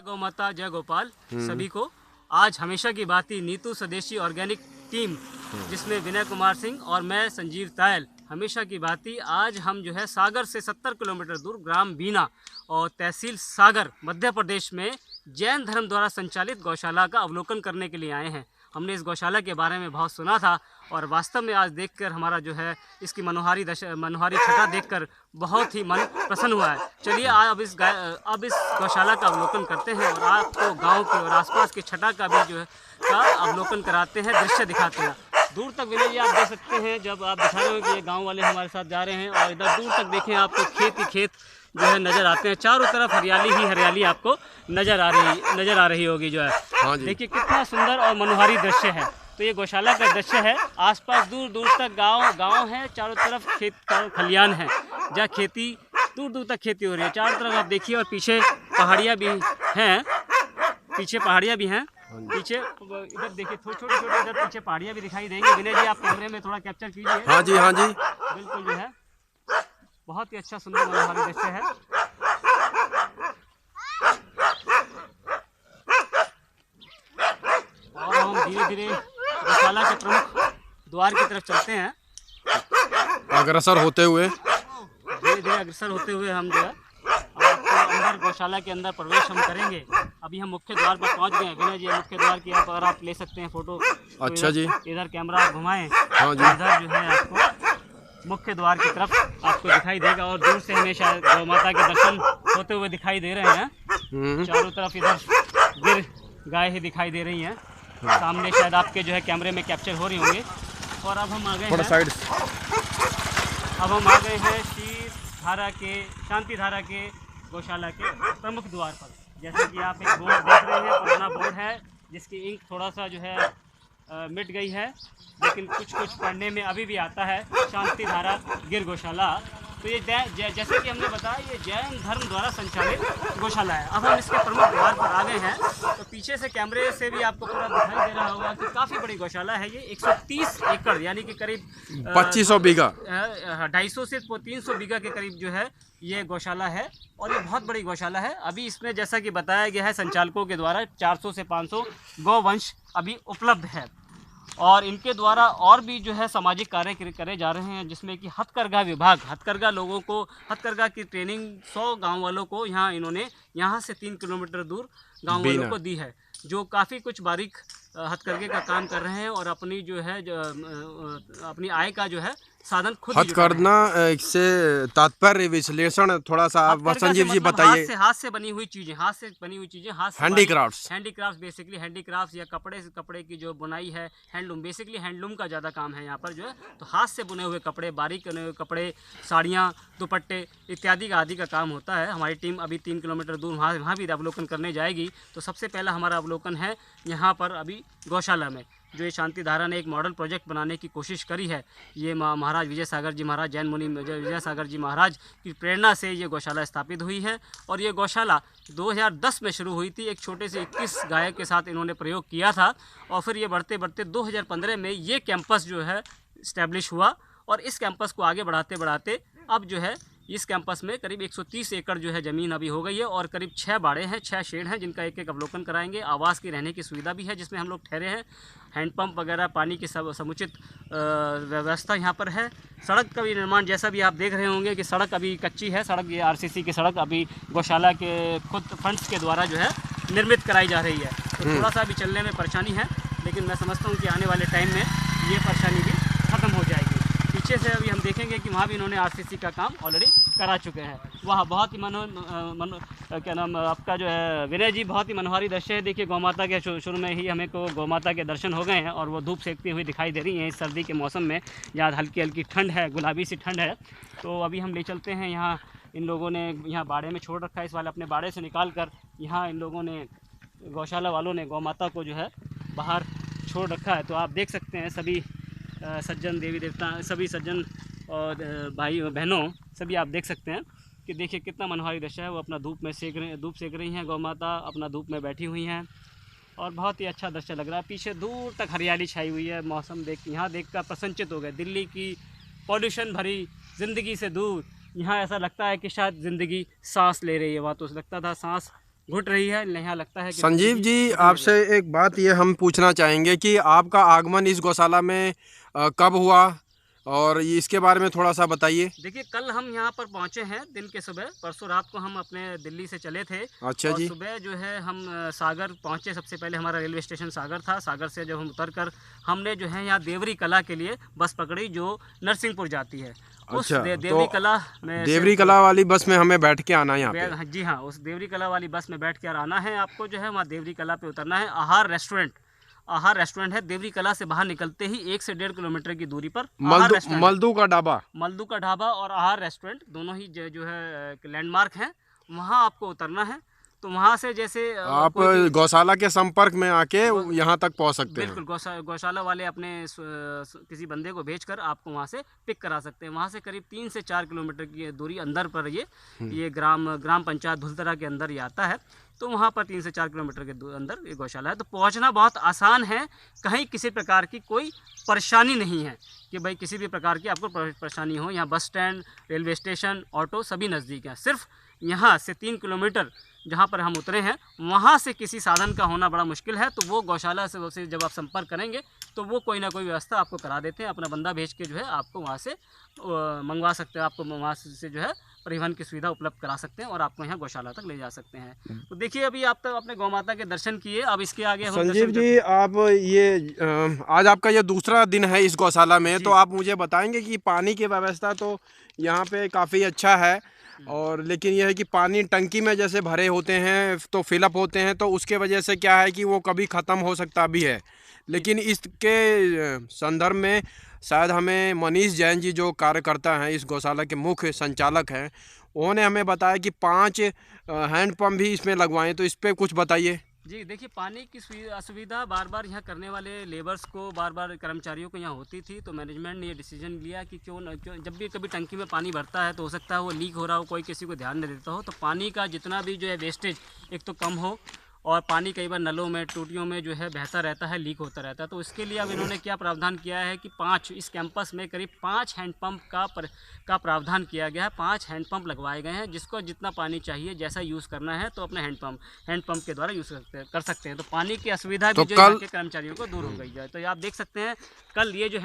गौ माता जय गोपाल सभी को। आज हमेशा की बात ही नीतू स्वदेशी ऑर्गेनिक टीम जिसमें विनय कुमार सिंह और मैं संजीव तायल, हमेशा की बात ही आज हम जो है सागर से 70 किलोमीटर दूर ग्राम बीना और तहसील सागर मध्य प्रदेश में जैन धर्म द्वारा संचालित गौशाला का अवलोकन करने के लिए आए हैं। हमने इस गौशाला के बारे में बहुत सुना था और वास्तव में आज देखकर हमारा जो है इसकी मनोहारी छटा देखकर बहुत ही मन प्रसन्न हुआ है। चलिए अब इस गौशाला का अवलोकन करते हैं और आपको गांव के और आसपास की छटा का भी जो है का अवलोकन कराते हैं, दृश्य दिखाते हैं। दूर तक विनय जी आप देख सकते हैं, जब आप दिखा रहे हो कि ये गाँव वाले हमारे साथ जा रहे हैं और इधर दूर तक देखें आपको खेत ही खेत जो है नज़र आते हैं। चारों तरफ हरियाली ही हरियाली आपको नज़र आ रही होगी जो है। हाँ जी। देखिए कितना सुंदर और मनोहारी दृश्य है। तो ये गौशाला का दृश्य है। आसपास दूर दूर तक गांव है, चारों तरफ खेत खलियान है जहाँ खेती दूर दूर तक खेती हो रही है। चारों तरफ आप देखिए और पीछे पहाड़ियाँ भी हैं, पीछे इधर देखिए छोटे इधर पीछे पहाड़ियाँ भी दिखाई देंगी। विनय जी आप कैमरे में थोड़ा कैप्चर कीजिए। हाँ जी बिल्कुल जो है बहुत ही अच्छा सुंदर मनोहारी दृश्य है। और हम धीरे धीरे गौशाला के प्रमुख द्वार की तरफ चलते हैं। अग्रसर होते हुए हम जो है आपको अंदर गौशाला के अंदर प्रवेश हम करेंगे। अभी हम मुख्य द्वार पर पहुंच गए हैं। विनय जी मुख्य द्वार की अगर आप ले सकते हैं फोटो। अच्छा जी। इधर कैमरा आप घुमाएं। हाँ जी। इधर जो है आपको मुख्य द्वार की तरफ आपको दिखाई देगा और दूर से हमें शायद गौ माता के दर्शन होते हुए दिखाई दे रहे हैं। चारों तरफ इधर गिर गाय ही दिखाई दे रही हैं। सामने शायद आपके जो है कैमरे में कैप्चर हो रही होंगे। और अब हम आ गए हैं शांति धारा के गौशाला के प्रमुख द्वार पर। जैसे कि आप एक बोर्ड देख रहे हैं, पुराना बोर्ड है जिसकी इंक थोड़ा सा जो है मिट गई है, लेकिन कुछ पढ़ने में अभी भी आता है, शांति धारा गिर गौशाला। तो ये जैसे कि हमने बताया ये जैन धर्म द्वारा संचालित गौशाला है। अब हम इसके प्रमुख द्वार पर आ गए हैं। तो पीछे से कैमरे से भी आपको पूरा दिखाई दे रहा होगा कि काफ़ी बड़ी गौशाला है। ये 130 एकड़ यानी कि करीब 2500 बीघा 250 से 300 बीघा के करीब जो है ये गौशाला है और ये बहुत बड़ी गौशाला है। अभी इसमें जैसा कि बताया गया है संचालकों के द्वारा 400 से 500 गौवंश अभी उपलब्ध है और इनके द्वारा और भी जो है सामाजिक कार्य करे जा रहे हैं, जिसमें कि हथकरघा विभाग हथकरघा की ट्रेनिंग 100 गांव वालों को इन्होंने यहाँ से 3 किलोमीटर दूर गांव वालों को दी है, जो काफ़ी कुछ बारीक हथकरघे का काम कर रहे हैं और अपनी जो है अपनी आय का जो है साधन खुद हथकरघा से तात्पर्य विश्लेषण थोड़ा सा आप संजीव जी बताइए। हाथ से बनी हुई चीजें हैंडीक्राफ्ट बेसिकली हैंडीक्राफ्ट या कपड़े की जो बुनाई है, हैंडलूम बेसिकली हैंडलूम का ज़्यादा काम है यहाँ पर जो है। तो हाथ से बुने हुए कपड़े, बारीक बने हुए कपड़े, साड़ियाँ, दुपट्टे इत्यादि आदि का काम होता है। हमारी टीम अभी 3 किलोमीटर दूर वहाँ भी अवलोकन करने जाएगी। तो सबसे पहला हमारा अवलोकन है यहाँ पर अभी गौशाला में, जो ये शांति धारा ने एक मॉडल प्रोजेक्ट बनाने की कोशिश करी है। ये महाराज विजय सागर जी महाराज, जैन मुनि विजय सागर जी महाराज की प्रेरणा से ये गौशाला स्थापित हुई है। और ये गौशाला 2010 में शुरू हुई थी। एक छोटे से 21 गाय के साथ इन्होंने प्रयोग किया था और फिर ये बढ़ते बढ़ते 2015 में ये कैंपस जो है इस्टेब्लिश हुआ और इस कैंपस को आगे बढ़ाते अब जो है इस कैंपस में करीब 130 एकड़ जो है ज़मीन अभी हो गई है और करीब 6 बाड़े हैं, 6 शेड हैं, जिनका एक अवलोकन कराएंगे। आवास की रहने की सुविधा भी है जिसमें हम लोग ठहरे हैं। हैंडपंप वगैरह पानी की समुचित व्यवस्था यहाँ पर है। सड़क का भी निर्माण जैसा भी आप देख रहे होंगे कि सड़क अभी कच्ची है। सड़क ये RCC की सड़क अभी गौशाला के खुद फंड्स के द्वारा जो है निर्मित कराई जा रही है। तो थोड़ा सा अभी चलने में परेशानी है, लेकिन मैं समझता हूँ कि आने वाले टाइम में ये परेशानी भी ख़त्म हो जाएगी। पीछे से अभी हम देखेंगे कि वहाँ भी इन्होंने RCC का काम ऑलरेडी करा चुके हैं। वहाँ बहुत ही क्या नाम आपका जो है विनय जी, बहुत ही मनोहारी दृश्य है। देखिए गौ माता के शुरू में ही हमें को गौ माता के दर्शन हो गए हैं और वो धूप सेकती हुई दिखाई दे रही हैं इस सर्दी के मौसम में, जहाँ हल्की ठंड है, गुलाबी सी ठंड है। तो अभी हम ले चलते हैं। यहाँ इन लोगों ने यहाँ बाड़े में छोड़ रखा है, इस वाले अपने बाड़े से निकाल कर यहाँ इन लोगों ने गौशाला वालों ने गौ माता को जो है बाहर छोड़ रखा है। तो आप देख सकते हैं सभी सज्जन देवी देवता, सभी सज्जन और भाई बहनों सभी आप देख सकते हैं कि देखिए कितना मनोहारी दृश्य है। वो अपना धूप सेक रही हैं, गौ माता अपना धूप में बैठी हुई हैं और बहुत ही अच्छा दृश्य लग रहा है। पीछे दूर तक हरियाली छाई हुई है। मौसम यहाँ देख कर प्रसन्नचित हो गए। दिल्ली की पॉल्यूशन भरी ज़िंदगी से दूर यहाँ ऐसा लगता है कि शायद ज़िंदगी सांस ले रही है। वहाँ तो लगता था सांस घुट रही है। यहाँ लगता है कि संजीव जी, आपसे एक बात ये हम पूछना चाहेंगे कि आपका आगमन इस गौशाला में कब हुआ, और इसके बारे में थोड़ा सा बताइए। देखिए, कल हम यहाँ पर पहुँचे हैं दिन के सुबह। परसों रात को हम अपने दिल्ली से चले थे अच्छा और जी। सुबह जो है हम सागर पहुँचे। सबसे पहले हमारा रेलवे स्टेशन सागर था। सागर से जब हम उतर कर हमने जो है यहाँ देवरी कला के लिए बस पकड़ी जो नरसिंहपुर जाती है। उस अच्छा, देवरी कला में देवरी कला वाली बस में हमें बैठ के आना है यहाँ पे। हाँ जी हाँ, उस देवरी कला वाली बस में बैठ कर आना है आपको। जो है वहाँ देवरी कला पे उतरना है। आहार रेस्टोरेंट है देवरी कला से। बाहर निकलते ही 1 से 1.5 किलोमीटर की दूरी पर मल्दू का ढाबा, मल्दू का ढाबा और आहार रेस्टोरेंट दोनों ही जो है लैंडमार्क हैं। वहाँ आपको उतरना है। तो वहाँ से जैसे आप गौशाला के संपर्क में आके यहाँ तक पहुँच सकते हैं। बिल्कुल, गौशाला वाले अपने किसी बंदे को भेजकर आपको वहाँ से पिक करा सकते हैं। वहाँ से करीब 3 से 4 किलोमीटर की दूरी अंदर पर ये ग्राम पंचायत धुलतरा के अंदर ये आता है। तो वहाँ पर 3 से 4 किलोमीटर के अंदर ये गौशाला है। तो पहुँचना बहुत आसान है। कहीं किसी प्रकार की कोई परेशानी नहीं है कि भाई किसी भी प्रकार की आपको परेशानी हो। यहाँ bus stand, railway station, auto सभी नज़दीक हैं। सिर्फ यहाँ से 3 किलोमीटर जहाँ पर हम उतरे हैं वहाँ से किसी साधन का होना बड़ा मुश्किल है। तो वो गौशाला से जब आप संपर्क करेंगे तो वो कोई ना कोई व्यवस्था आपको करा देते हैं। अपना बंदा भेज के जो है आपको वहाँ से मंगवा सकते हैं। आपको वहाँ से जो है परिवहन की सुविधा उपलब्ध करा सकते हैं और आपको यहाँ गौशाला तक ले जा सकते हैं। तो देखिए, अभी आप तो अपने गौ माता के दर्शन किए। अब इसके आगे हम संजीव जी, आप ये आज आपका ये दूसरा दिन है इस गौशाला में, तो आप मुझे बताएंगे कि पानी की व्यवस्था तो यहाँ पे काफ़ी अच्छा है, और लेकिन यह है कि पानी टंकी में जैसे भरे होते हैं तो फिलअप होते हैं, तो उसके वजह से क्या है कि वो कभी ख़त्म हो सकता भी है। लेकिन इसके संदर्भ में शायद हमें मनीष जैन जी जो कार्यकर्ता हैं, इस गौशाला के मुख्य संचालक हैं, उन्होंने हमें बताया कि 5 हैंड पंप भी इसमें लगवाएं। तो इस पर कुछ बताइए। जी देखिए, पानी की असुविधा बार बार यहाँ करने वाले लेबर्स को, बार बार कर्मचारियों को यहाँ होती थी। तो मैनेजमेंट ने ये डिसीजन लिया कि क्यों जब भी कभी टंकी में पानी भरता है तो हो सकता है वो लीक हो रहा हो, कोई किसी को ध्यान नहीं देता हो। तो पानी का जितना भी जो है वेस्टेज एक तो कम हो, और पानी कई बार नलों में, टूटियों में जो है बहता रहता है, लीक होता रहता है। तो इसके लिए अब इन्होंने क्या प्रावधान किया है कि 5 इस कैंपस में करीब 5 हैंडपम्प का प्रावधान किया गया है। 5 हैंडपम्प लगवाए गए हैं। जिसको जितना पानी चाहिए, जैसा यूज़ करना है, तो अपने हैंडपम्प के द्वारा यूज़ कर सकते हैं। तो पानी की असुविधा भी जो यहाँ के कर्मचारियों को दूर हो गई है। तो आप देख सकते हैं कल ये जो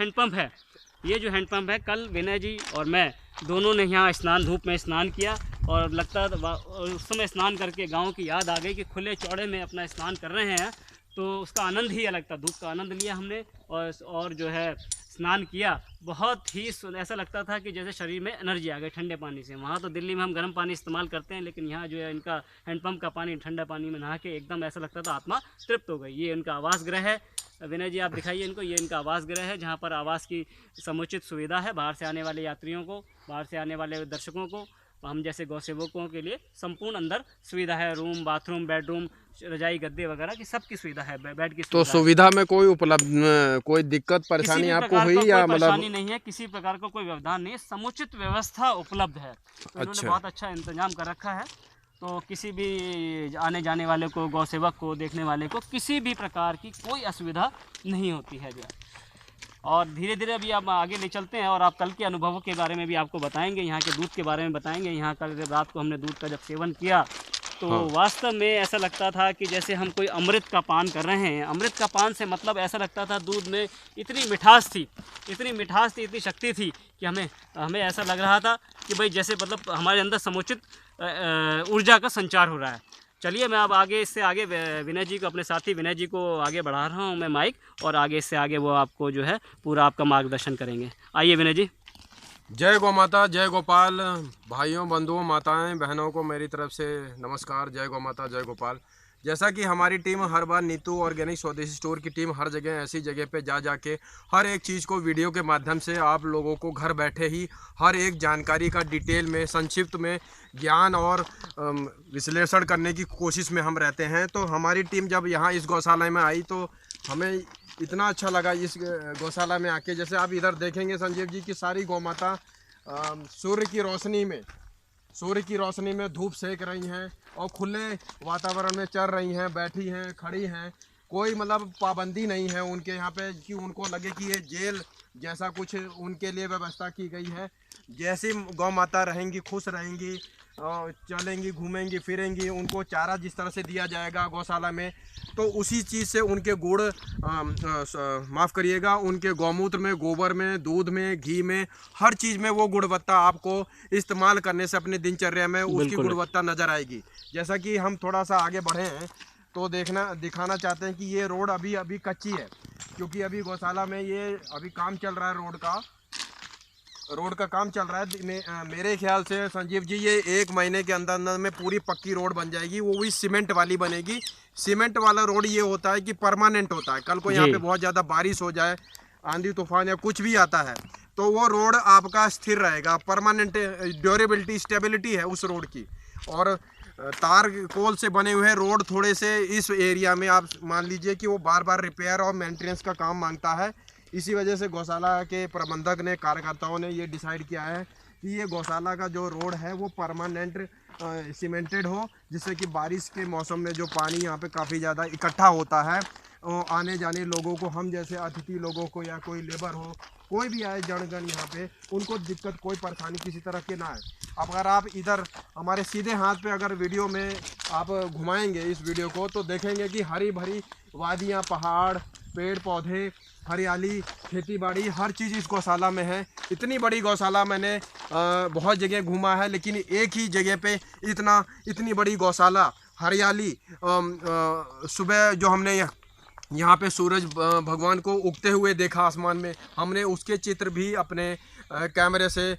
हैंडपम्प है, कल विनय जी और मैं दोनों ने यहाँ धूप में स्नान किया, और लगता था उस समय स्नान करके गांव की याद आ गई कि खुले चौड़े में अपना स्नान कर रहे हैं। तो उसका आनंद ही अलग था। धूप का आनंद लिया हमने और जो है स्नान किया। बहुत ही ऐसा लगता था कि जैसे शरीर में एनर्जी आ गई ठंडे पानी से। वहाँ तो दिल्ली में हम गर्म पानी इस्तेमाल करते हैं, लेकिन यहाँ जो है इनका हैंडपम्प का पानी, ठंडा पानी में नहा के एकदम ऐसा लगता था आत्मा तृप्त हो गई। ये इनका आवास गृह है। विनय जी, आप दिखाइए इनको। ये इनका आवास गृह है जहाँ पर आवास की समुचित सुविधा है। बाहर से आने वाले यात्रियों को, बाहर से आने वाले दर्शकों को, हम जैसे गौ सेवकों के लिए संपूर्ण अंदर सुविधा है। रूम, बाथरूम, बेडरूम, रजाई, गद्दे वगैरह की सबकी सुविधा है। बेड की तो सुविधा में कोई दिक्कत परेशानी आपको हुई या परेशानी नहीं है? किसी प्रकार का कोई व्यवधान नहीं है। समुचित व्यवस्था उपलब्ध है। तो इन्होंने बहुत अच्छा इंतजाम कर रखा है। तो किसी भी आने जाने वाले को, गौ सेवक को, देखने वाले को किसी भी प्रकार की कोई असुविधा नहीं होती है जो है। और धीरे धीरे अभी आप आगे ले चलते हैं और आप कल के अनुभवों के बारे में भी आपको बताएंगे, यहाँ के दूध के बारे में बताएंगे। यहाँ कल रात को हमने दूध का जब सेवन किया तो वास्तव में ऐसा लगता था कि जैसे हम कोई अमृत का पान कर रहे हैं। अमृत का पान से मतलब ऐसा लगता था दूध में इतनी मिठास थी, इतनी शक्ति थी कि हमें ऐसा लग रहा था कि भाई जैसे मतलब हमारे अंदर समुचित ऊर्जा का संचार हो रहा है। चलिए, मैं अब इससे आगे विनय जी को, अपने साथी विनय जी को आगे बढ़ा रहा हूँ मैं माइक, और आगे इससे आगे वो आपको जो है पूरा आपका मार्गदर्शन करेंगे। आइए विनय जी। जय गौ माता, जय गोपाल। भाइयों, बंधुओं, माताएं, बहनों को मेरी तरफ से नमस्कार। जय गौ माता, जय गोपाल। जैसा कि हमारी टीम हर बार नीतू ऑर्गेनिक स्वदेशी स्टोर की टीम हर जगह ऐसी जगह पे जाके हर एक चीज़ को वीडियो के माध्यम से आप लोगों को घर बैठे ही हर एक जानकारी का डिटेल में, संक्षिप्त में ज्ञान और विश्लेषण करने की कोशिश में हम रहते हैं। तो हमारी टीम जब यहाँ इस गौशाला में आई तो हमें इतना अच्छा लगा इस गौशाला में आके। जैसे आप इधर देखेंगे संजीव जी की सारी गौ माता सूर्य की रोशनी में धूप सेक रही हैं और खुले वातावरण में चल रही हैं, बैठी हैं, खड़ी हैं। कोई मतलब पाबंदी नहीं है उनके यहाँ पे कि उनको लगे कि ये जेल जैसा कुछ उनके लिए व्यवस्था की गई है। जैसी गौ माता रहेंगी, खुश रहेंगी, चलेंगी, घूमेंगी, फिरेंगी, उनको चारा जिस तरह से दिया जाएगा गौशाला में, तो उसी चीज़ से उनके गुड़ माफ़ करिएगा, उनके गौमूत्र में, गोबर में, दूध में, घी में, हर चीज़ में वो गुणवत्ता आपको इस्तेमाल करने से अपने दिनचर्या में उसकी गुणवत्ता नज़र आएगी। जैसा कि हम थोड़ा सा आगे बढ़े हैं तो दिखाना चाहते हैं कि ये रोड अभी कच्ची है, क्योंकि अभी गौशाला में ये अभी काम चल रहा है, रोड का काम चल रहा है। मेरे ख्याल से संजीव जी ये 1 महीने के अंदर अंदर में पूरी पक्की रोड बन जाएगी, वो भी सीमेंट वाली बनेगी। सीमेंट वाला रोड ये होता है कि परमानेंट होता है, कल को यहाँ पे बहुत ज़्यादा बारिश हो जाए, आंधी तूफान या कुछ भी आता है तो वो रोड आपका स्थिर रहेगा, परमानेंट ड्यूरेबिलिटी, स्टेबिलिटी है उस रोड की। और तार कोल से बने हुए रोड थोड़े से इस एरिया में आप मान लीजिए कि वो बार बार रिपेयर और मेंटेनेंस का काम मांगता है। इसी वजह से गौशाला के प्रबंधक ने, कार्यकर्ताओं ने ये डिसाइड किया है कि ये गौशाला का जो रोड है वो परमानेंट सीमेंटेड हो, जिससे कि बारिश के मौसम में जो पानी यहाँ पे काफ़ी ज़्यादा इकट्ठा होता है, आने जाने लोगों को, हम जैसे अतिथि लोगों को या कोई लेबर हो, कोई भी आए जनगण यहाँ पे, उनको दिक्कत, कोई परेशानी किसी तरह की ना आए। अब अगर आप इधर हमारे सीधे हाथ पे अगर वीडियो में आप घुमाएंगे इस वीडियो को, तो देखेंगे कि हरी भरी वादियाँ, पहाड़, पेड़ पौधे, हरियाली, खेती बाड़ी, हर चीज़ इस गौशाला में है। इतनी बड़ी गौशाला मैंने बहुत जगह घूमा है, लेकिन एक ही जगह पे इतनी बड़ी गौशाला, हरियाली, सुबह जो हमने यहाँ पे सूरज भगवान को उगते हुए देखा आसमान में, हमने उसके चित्र भी अपने कैमरे से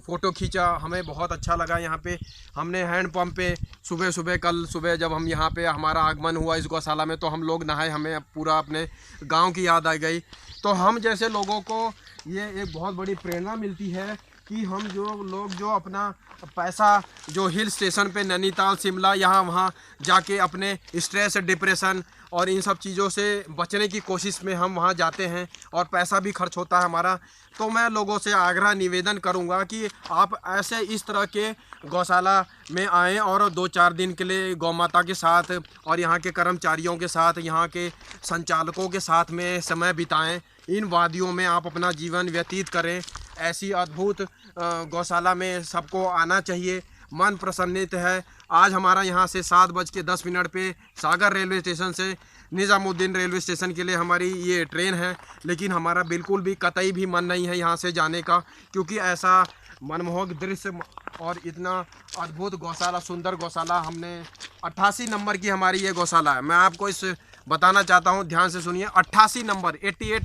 फ़ोटो खींचा, हमें बहुत अच्छा लगा। यहाँ पे हमने हैंड पंप पे कल सुबह जब हम यहाँ पे हमारा आगमन हुआ इस गौशाला में, तो हम लोग नहाए, हमें पूरा अपने गांव की याद आ गई। तो हम जैसे लोगों को ये एक बहुत बड़ी प्रेरणा मिलती है कि हम जो अपना पैसा जो हिल स्टेशन पे नैनीताल, शिमला, यहाँ वहाँ जाके अपने स्ट्रेस, डिप्रेशन और इन सब चीज़ों से बचने की कोशिश में हम वहाँ जाते हैं और पैसा भी खर्च होता है हमारा। तो मैं लोगों से आग्रह निवेदन करूँगा कि आप ऐसे इस तरह के गौशाला में आएँ और 2-4 दिन के लिए गौ माता के साथ और यहाँ के कर्मचारियों के साथ, यहाँ के संचालकों के साथ में समय बिताएं। इन वादियों में आप अपना जीवन व्यतीत करें। ऐसी अद्भुत गौशाला में सबको आना चाहिए, मन प्रसन्नित है। आज हमारा यहाँ से 7:10 पे सागर रेलवे स्टेशन से निज़ामुद्दीन रेलवे स्टेशन के लिए हमारी ये ट्रेन है, लेकिन हमारा बिल्कुल भी कतई भी मन नहीं है यहाँ से जाने का, क्योंकि ऐसा मनमोहक दृश्य और इतना अद्भुत गौशाला, सुंदर गौशाला हमने 88 नंबर की हमारी ये गौशाला है। मैं आपको इस बताना चाहता हूँ, ध्यान से सुनिए, 88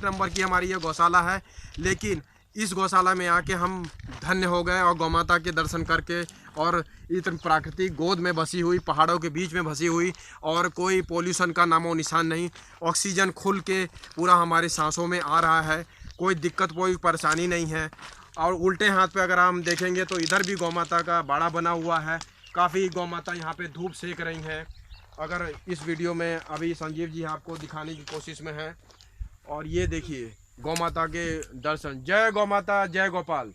नंबर की हमारी ये गौशाला है। लेकिन इस गौशाला में आके हम धन्य हो गए और गौ माता के दर्शन करके, और इतनी प्राकृतिक गोद में बसी हुई, पहाड़ों के बीच में बसी हुई, और कोई पोल्यूशन का नामो निशान नहीं, ऑक्सीजन खुल के पूरा हमारे सांसों में आ रहा है, कोई दिक्कत, कोई परेशानी नहीं है। और उल्टे हाथ पे अगर हम देखेंगे तो इधर भी गौ माता का बाड़ा बना हुआ है, काफ़ी गौ माता यहाँ पे धूप सेक रही हैं। अगर इस वीडियो में अभी संजीव जी आपको दिखाने की कोशिश में हैं, और ये देखिए गौ माता के दर्शन। जय गौ माता, जय गोपाल।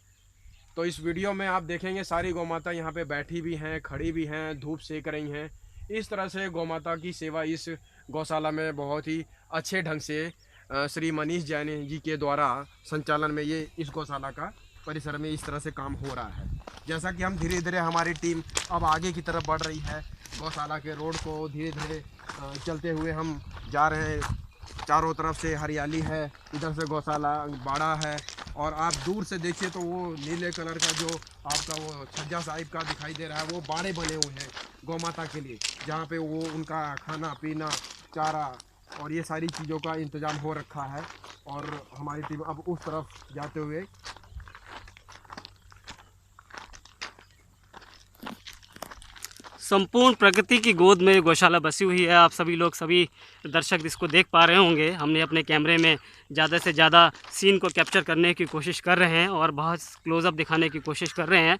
तो इस वीडियो में आप देखेंगे सारी गौ माता यहाँ पे बैठी भी हैं, खड़ी भी हैं, धूप सेक रही हैं। इस तरह से गौ माता की सेवा इस गौशाला में बहुत ही अच्छे ढंग से श्री मनीष जैन जी के द्वारा संचालन में ये इस गौशाला का परिसर में इस तरह से काम हो रहा है। जैसा कि हम धीरे धीरे हमारी टीम अब आगे की तरफ बढ़ रही है, गौशाला के रोड को धीरे धीरे चलते हुए हम जा रहे हैं। चारों तरफ से हरियाली है, इधर से गौशाला बाड़ा है, और आप दूर से देखिए तो वो नीले कलर का जो आपका वो छज्जा साहिब का दिखाई दे रहा है, वो बाड़े बने हुए हैं गौ माता के लिए, जहाँ पे वो उनका खाना पीना, चारा और ये सारी चीज़ों का इंतज़ाम हो रखा है। और हमारी टीम अब उस तरफ जाते हुए संपूर्ण प्रकृति की गोद में गौशाला बसी हुई है। आप सभी लोग, सभी दर्शक इसको देख पा रहे होंगे। हमने अपने कैमरे में ज़्यादा से ज़्यादा सीन को कैप्चर करने की कोशिश कर रहे हैं और बहुत क्लोज़अप दिखाने की कोशिश कर रहे हैं,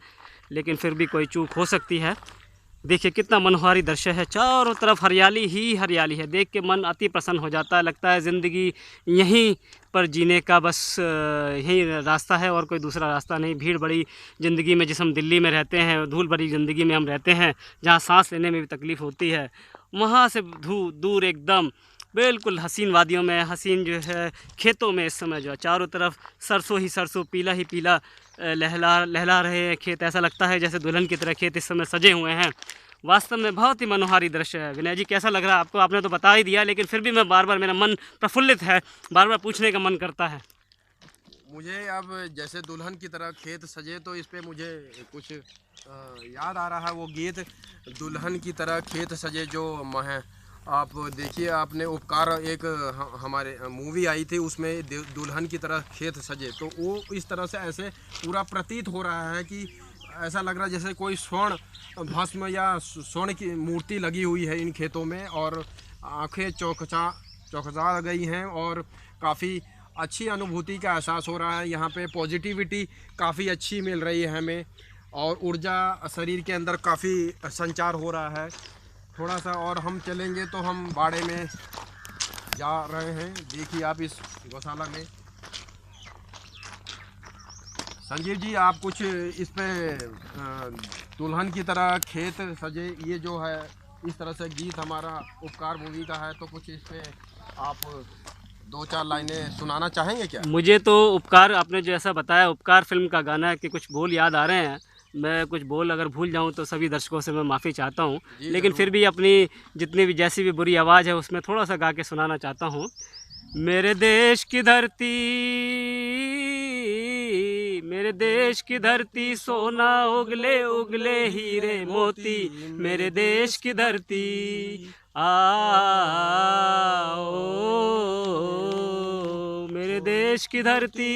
लेकिन फिर भी कोई चूक हो सकती है। देखिए कितना मनोहारी दृश्य है, चारों तरफ हरियाली ही हरियाली है। देख के मन अति प्रसन्न हो जाता है, लगता है ज़िंदगी यहीं पर जीने का बस यही रास्ता है और कोई दूसरा रास्ता नहीं। भीड़ बड़ी ज़िंदगी में, जिस हम दिल्ली में रहते हैं, धूल भरी ज़िंदगी में हम रहते हैं, जहाँ सांस लेने में भी तकलीफ़ होती है, वहाँ से दूर एकदम बिल्कुल हसीन वादियों में, हसीन जो है खेतों में इस समय जो है चारों तरफ सरसों ही सरसों, पीला ही पीला लहला लहला रहे हैं खेत। ऐसा लगता है जैसे दुल्हन की तरह खेत इस समय सजे हुए हैं। वास्तव में बहुत ही मनोहारी दृश्य है। विनय जी, कैसा लग रहा है आपको? आपने तो बता ही दिया, लेकिन फिर भी मैं बार बार, मेरा मन प्रफुल्लित है, बार बार पूछने का मन करता है। मुझे अब जैसे दुल्हन की तरह खेत सजे, तो इस पे मुझे कुछ याद आ रहा है वो गीत, दुल्हन की तरह खेत सजे जो है। आप देखिए, आपने उपकार एक हमारे मूवी आई थी, उसमें दुल्हन की तरह खेत सजे, तो वो इस तरह से ऐसे पूरा प्रतीत हो रहा है कि ऐसा लग रहा है जैसे कोई स्वर्ण भस्म या स्वर्ण की मूर्ति लगी हुई है इन खेतों में, और आंखें चौकसा गई हैं, और काफ़ी अच्छी अनुभूति का एहसास हो रहा है। यहाँ पे पॉजिटिविटी काफ़ी अच्छी मिल रही है हमें, और ऊर्जा शरीर के अंदर काफ़ी संचार हो रहा है। थोड़ा सा और हम चलेंगे तो हम बाड़े में जा रहे हैं। देखिए आप इस गौशाला में। संजीव जी, आप कुछ इस पे दुल्हन की तरह खेत सजे, ये जो है इस तरह से गीत हमारा उपकार मूवी का है, तो कुछ इस पे आप 2-4 लाइनें सुनाना चाहेंगे क्या? मुझे तो उपकार, आपने जो ऐसा बताया, उपकार फिल्म का गाना के कुछ बोल याद आ रहे हैं। मैं कुछ बोल अगर भूल जाऊं तो सभी दर्शकों से मैं माफ़ी चाहता हूं, लेकिन फिर भी अपनी जितनी भी जैसी भी बुरी आवाज़ है उसमें थोड़ा सा गा के सुनाना चाहता हूं। मेरे देश की धरती, मेरे देश की धरती, सोना उगले उगले हीरे मोती, मेरे देश की धरती आओ, मेरे देश की धरती।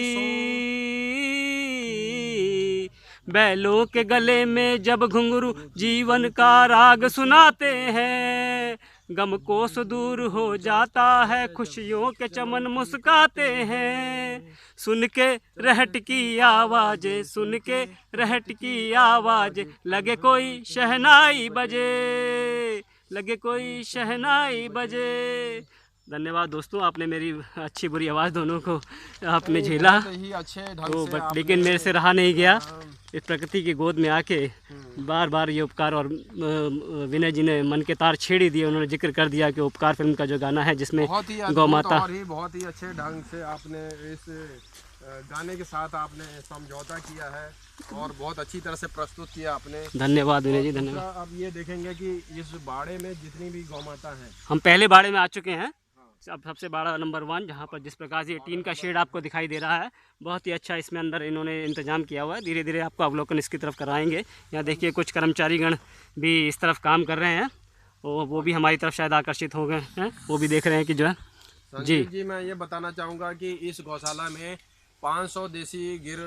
बैलों के गले में जब घुंघरू जीवन का राग सुनाते हैं, गम कोस दूर हो जाता है, खुशियों के चमन मुस्काते हैं। सुन के रहट की आवाज़ें, सुन के रहट की आवाज़ें, लगे कोई शहनाई बजे, लगे कोई शहनाई बजे। धन्यवाद दोस्तों, आपने मेरी अच्छी बुरी आवाज़ दोनों को आपने झेला, ही अच्छे ढंग तो से बट लेकिन मेरे से रहा नहीं गया। इस प्रकृति की गोद में आके बार बार ये उपकार, और विनय जी ने मन के तार छेड़ ही दिए। उन्होंने जिक्र कर दिया कि उपकार फिल्म का जो गाना है जिसमें गौ माता, और ही बहुत ही अच्छे ढंग से आपने इस गाने के साथ आपने समझौता किया है, और बहुत अच्छी तरह से प्रस्तुत किया आपने। धन्यवाद विनय जी, धन्यवाद। अब ये देखेंगे कि इस बाड़े में जितनी भी गौ माता हैं, हम पहले बाड़े में आ चुके हैं। अब सबसे बड़ा नंबर 1, जहाँ पर जिस प्रकार से ये टीन का शेड आपको दिखाई दे रहा है, बहुत ही अच्छा इसमें अंदर इन्होंने इंतजाम किया हुआ है। धीरे धीरे आपको अवलोकन इसकी तरफ कराएंगे। यहाँ देखिए कुछ कर्मचारीगण भी इस तरफ काम कर रहे हैं, वो भी हमारी तरफ शायद आकर्षित हो गए हैं, वो भी देख रहे हैं कि जो है। जी, मैं ये बताना चाहूँगा कि इस गौशाला में 500 देसी गिर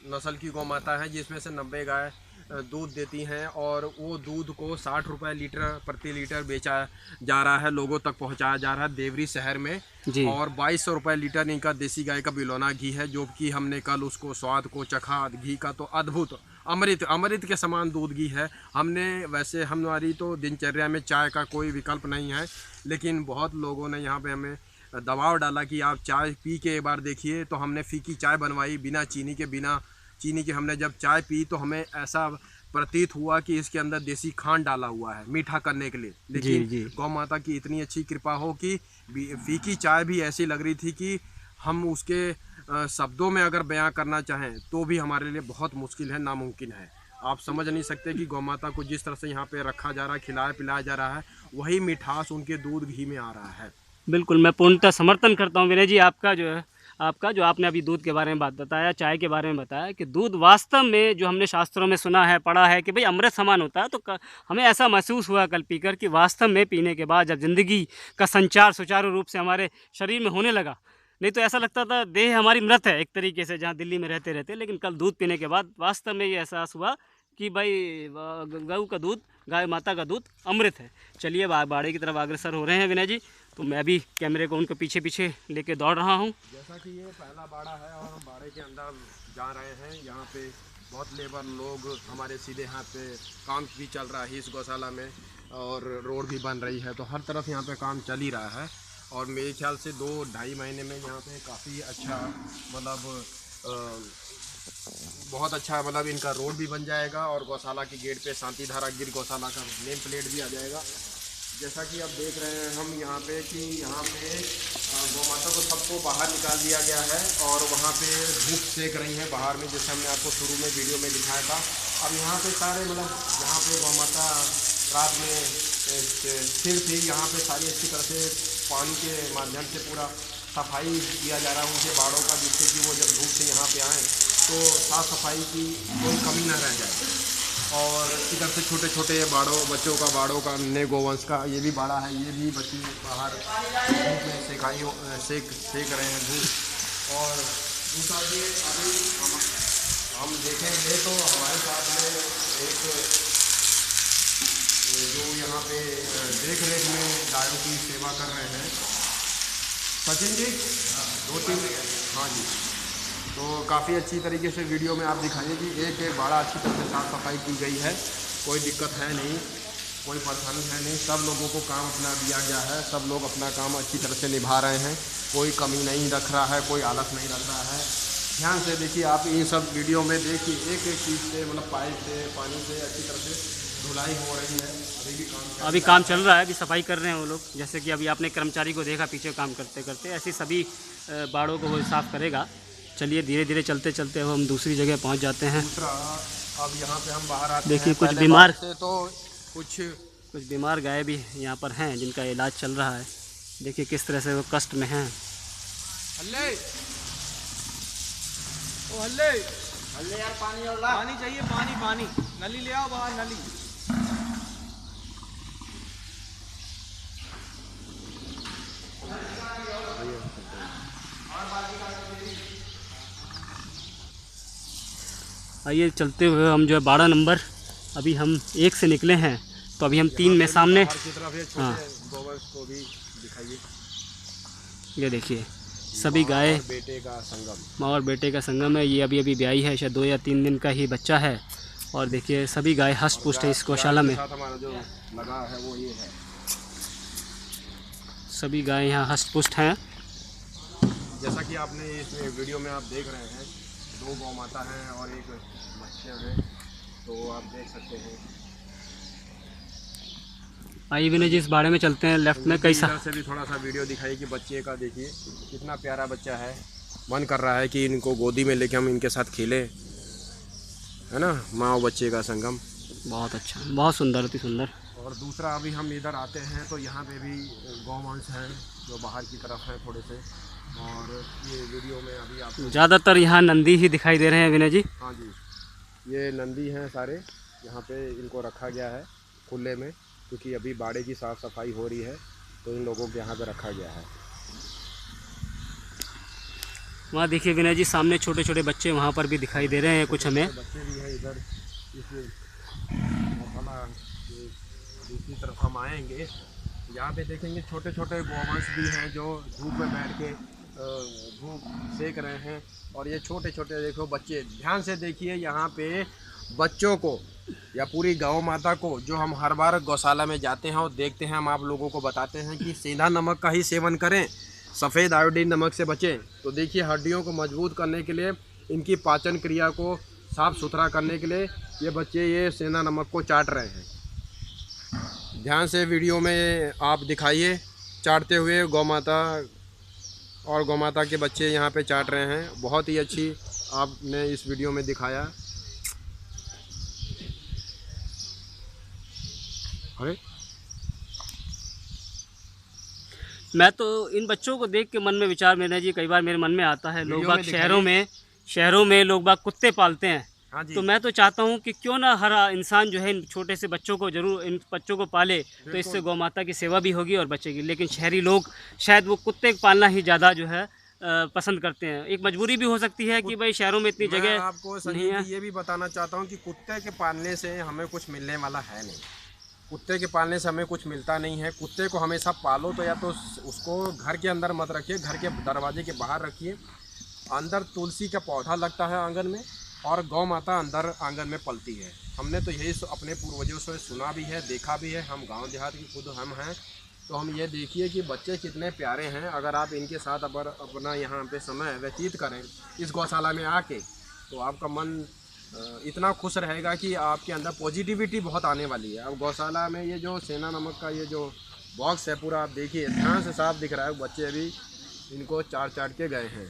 नस्ल की गौ माता है, जिसमें से 90 गाय दूध देती हैं, और वो दूध को 60 रुपये लीटर प्रति लीटर बेचा जा रहा है, लोगों तक पहुंचाया जा रहा है देवरी शहर में जी। और 2200 रुपये लीटर इनका देसी गाय का बिलोना घी है, जो कि हमने कल उसको स्वाद को चखा घी का, तो अद्भुत अमृत के समान दूध घी है। हमने वैसे हमारी तो दिनचर्या में चाय का कोई विकल्प नहीं है, लेकिन बहुत लोगों ने यहाँ पे हमें दबाव डाला कि आप चाय पी के एक बार देखिए, तो हमने फीकी चाय बनवाई बिना चीनी के हमने जब चाय पी, तो हमें ऐसा प्रतीत हुआ कि इसके अंदर देसी खांड डाला हुआ है मीठा करने के लिए। लेकिन गौ माता की इतनी अच्छी कृपा हो कि फीकी चाय भी ऐसी लग रही थी कि हम उसके शब्दों में अगर बयां करना चाहें तो भी हमारे लिए बहुत मुश्किल है, नामुमकिन है। आप समझ नहीं सकते कि गौ माता को जिस तरह से यहाँ पे रखा जा रहा है, खिलाया पिलाया जा रहा है, वही मिठास उनके दूध घी में आ रहा है। बिल्कुल, मैं पूर्णतः समर्थन करता हूँ विनय जी आपका जो आपने अभी दूध के बारे में बात बताया, चाय के बारे में बताया, कि दूध वास्तव में जो हमने शास्त्रों में सुना है, पढ़ा है कि भाई अमृत समान होता है, तो हमें ऐसा महसूस हुआ कल पीकर कि वास्तव में पीने के बाद जब ज़िंदगी का संचार सुचारू रूप से हमारे शरीर में होने लगा, नहीं तो ऐसा लगता था देह हमारी मृत है एक तरीके से, जहाँ दिल्ली में रहते रहते, लेकिन कल दूध पीने के बाद वास्तव में ये एहसास हुआ कि भाई गऊ का दूध, गाय माता का दूध अमृत है। चलिए बाड़े की तरफ अग्रसर हो रहे हैं विनय जी, तो मैं भी कैमरे को उनके पीछे पीछे लेके दौड़ रहा हूँ। जैसा कि ये पहला बाड़ा है और हम बाड़े के अंदर जा रहे हैं। यहाँ पे बहुत लेबर लोग हमारे सीधे हाथ पे काम भी चल रहा है इस गौशाला में, और रोड भी बन रही है, तो हर तरफ यहाँ पे काम चल ही रहा है। और मेरे ख्याल से 2-2.5 महीने में यहाँ पे काफ़ी अच्छा बहुत अच्छा इनका रोड भी बन जाएगा, और गौशाला के गेट पे शांतिधारा गिर गौशाला का नेम प्लेट भी आ जाएगा। जैसा कि आप देख रहे हैं हम यहाँ पे कि यहाँ पे गौ माता को सबको बाहर निकाल दिया गया है और वहाँ पे धूप सेक रही है बाहर में, जैसे हमने आपको शुरू में वीडियो में दिखाया था। अब यहाँ पे सारे मतलब यहाँ पे गौ माता रात में स्थिर थी, यहाँ पे सारी अच्छी तरह से पानी के माध्यम से पूरा सफाई किया जा रहा है उनके बाड़ों का, जिससे कि वो जब धूप से यहाँ पे आएँ तो साफ़ सफाई की कोई कमी ना रह जाए। और इधर से छोटे छोटे बच्चों का बाड़ों का अन्य गोवंश का ये भी बाड़ा है, ये भी बच्चे बाहर धूप में सेक रहे हैं धूप। और दूसरा ये अभी हम देखेंगे तो हमारे साथ में एक जो यहाँ पे देख रेख में गायों की सेवा कर रहे हैं सचिन जी, 2-3, हाँ जी। तो काफ़ी अच्छी तरीके से वीडियो में आप दिखाइए कि एक एक बाड़ा अच्छी तरह से साफ़ सफाई की गई है, कोई दिक्कत है नहीं, कोई परेशानी है नहीं। सब लोगों को काम अपना दिया गया है, सब लोग अपना काम अच्छी तरह से निभा रहे हैं, कोई कमी नहीं रख रहा है, कोई आलस नहीं रख रहा है। ध्यान से देखिए आप इन सब वीडियो में देखिए, एक एक चीज़ से मतलब पाइप से पानी से अच्छी तरह से धुलाई हो रही है। अभी काम चल रहा है, अभी सफाई कर रहे हैं वो लोग। जैसे कि अभी आपने कर्मचारी को देखा पीछे काम करते करते, ऐसी सभी बाड़ों को वो साफ़ करेगा। चलिए धीरे धीरे चलते चलते हम दूसरी जगह पहुंच जाते हैं। दूसरा अब यहाँ पे हम बाहर आते देखिए हैं, कुछ बीमार से तो कुछ बीमार गाय भी यहाँ पर हैं जिनका इलाज चल रहा है। देखिए किस तरह से वो कष्ट में हैं। हल्ले ओ हल्ले हल्ले यार, पानी और ला, पानी चाहिए, पानी नली ले आओ बाहर, नली। आइए चलते हुए हम जो है 12 नंबर, अभी हम 1 से निकले हैं तो अभी हम 3 में सामने। हाँ को भी दिखाइए। ये देखिए सभी गाय बेटे का संगम, माँ और बेटे का संगम है। ये अभी ब्याई है, शायद 2 या 3 दिन का ही बच्चा है। और देखिए सभी गाय हष्ट पुष्ट है इस गौशाला में। हमारा जो लगा है वो ये है, सभी गाय यहाँ हष्ट पुष्ट हैं। जैसा कि आपने इस वीडियो में आप देख रहे हैं, 2 गौ माता हैं और एक बच्चे हैं, तो आप देख सकते हैं। आइए विनय जी इस बारे में चलते हैं। लेफ्ट में कई से भी थोड़ा सा वीडियो दिखाइए कि बच्चे का देखिए कितना प्यारा बच्चा है। मन कर रहा है कि इनको गोदी में लेके हम इनके साथ खेलें, है ना। माँ और बच्चे का संगम बहुत अच्छा, बहुत सुंदर, अति सुंदर। और दूसरा अभी हम इधर आते हैं तो यहाँ पे भी गौवंश हैं जो बाहर की तरफ हैं थोड़े से। और ये वीडियो में अभी आप ज़्यादातर यहाँ नंदी ही दिखाई दे रहे हैं विनय जी। हाँ जी, ये नंदी हैं सारे, यहाँ पे इनको रखा गया है खुले में, क्योंकि अभी बाड़े की साफ़ सफाई हो रही है तो इन लोगों को यहाँ पे रखा गया है। वहाँ देखिए विनय जी सामने छोटे छोटे बच्चे वहाँ पर भी दिखाई दे रहे हैं कुछ हमें। बच्चे भी हैं इधर। इस दूसरी तरफ हम आएंगे, यहाँ पे देखेंगे छोटे छोटे गौवंश भी हैं जो धूप में बैठ के धूप सेक रहे हैं। और ये छोटे छोटे देखो बच्चे, ध्यान से देखिए यहाँ पे बच्चों को या पूरी गौ माता को जो हम हर बार गौशाला में जाते हैं और देखते हैं, हम आप लोगों को बताते हैं कि सीधा नमक का ही सेवन करें, सफ़ेद आयोडीन नमक से बचें। तो देखिए हड्डियों को मजबूत करने के लिए, इनकी पाचन क्रिया को साफ़ सुथरा करने के लिए ये बच्चे ये सेंधा नमक को चाट रहे हैं। ध्यान से वीडियो में आप दिखाइए चाटते हुए गौ माता, और गौ माता के बच्चे यहाँ पे चाट रहे हैं। बहुत ही अच्छी आपने इस वीडियो में दिखाया। अरे मैं तो इन बच्चों को देख के मन में विचार मेरा जी कई बार मेरे मन में आता है, लोग बाग शहरों में लोग बाग कुत्ते पालते हैं। हाँ जी। तो मैं तो चाहता हूँ कि क्यों ना हर इंसान जो है इन छोटे से बच्चों को जरूर, इन बच्चों को पाले, तो इससे गौ माता की सेवा भी होगी और बचेगी। लेकिन शहरी लोग शायद वो कुत्ते पालना ही ज़्यादा जो है पसंद करते हैं। एक मजबूरी भी हो सकती है कि भाई शहरों में इतनी जगह आपको नहीं है। ये भी बताना चाहता हूँ कि कुत्ते के पालने से हमें कुछ मिलने वाला है नहीं। कुत्ते के पालने से हमें कुछ मिलता नहीं है। कुत्ते को हमेशा पालो तो या तो उसको घर के अंदर मत रखिए, घर के दरवाजे के बाहर रखिए। अंदर तुलसी का पौधा लगता है आंगन में, और गौ माता अंदर आंगन में पलती है। हमने तो यही अपने पूर्वजों से सुना भी है, देखा भी है। हम गांव देहात की खुद हम हैं, तो हम ये देखिए कि बच्चे कितने प्यारे हैं। अगर आप इनके साथ अगर अपना यहाँ पे समय व्यतीत करें इस गौशाला में आके, तो आपका मन इतना खुश रहेगा कि आपके अंदर पॉजिटिविटी बहुत आने वाली है। अब गौशाला में ये जो सेंधा नमक का ये जो बॉक्स है पूरा, आप देखिए ध्यान से साफ दिख रहा है। बच्चे अभी इनको चाट के गए हैं।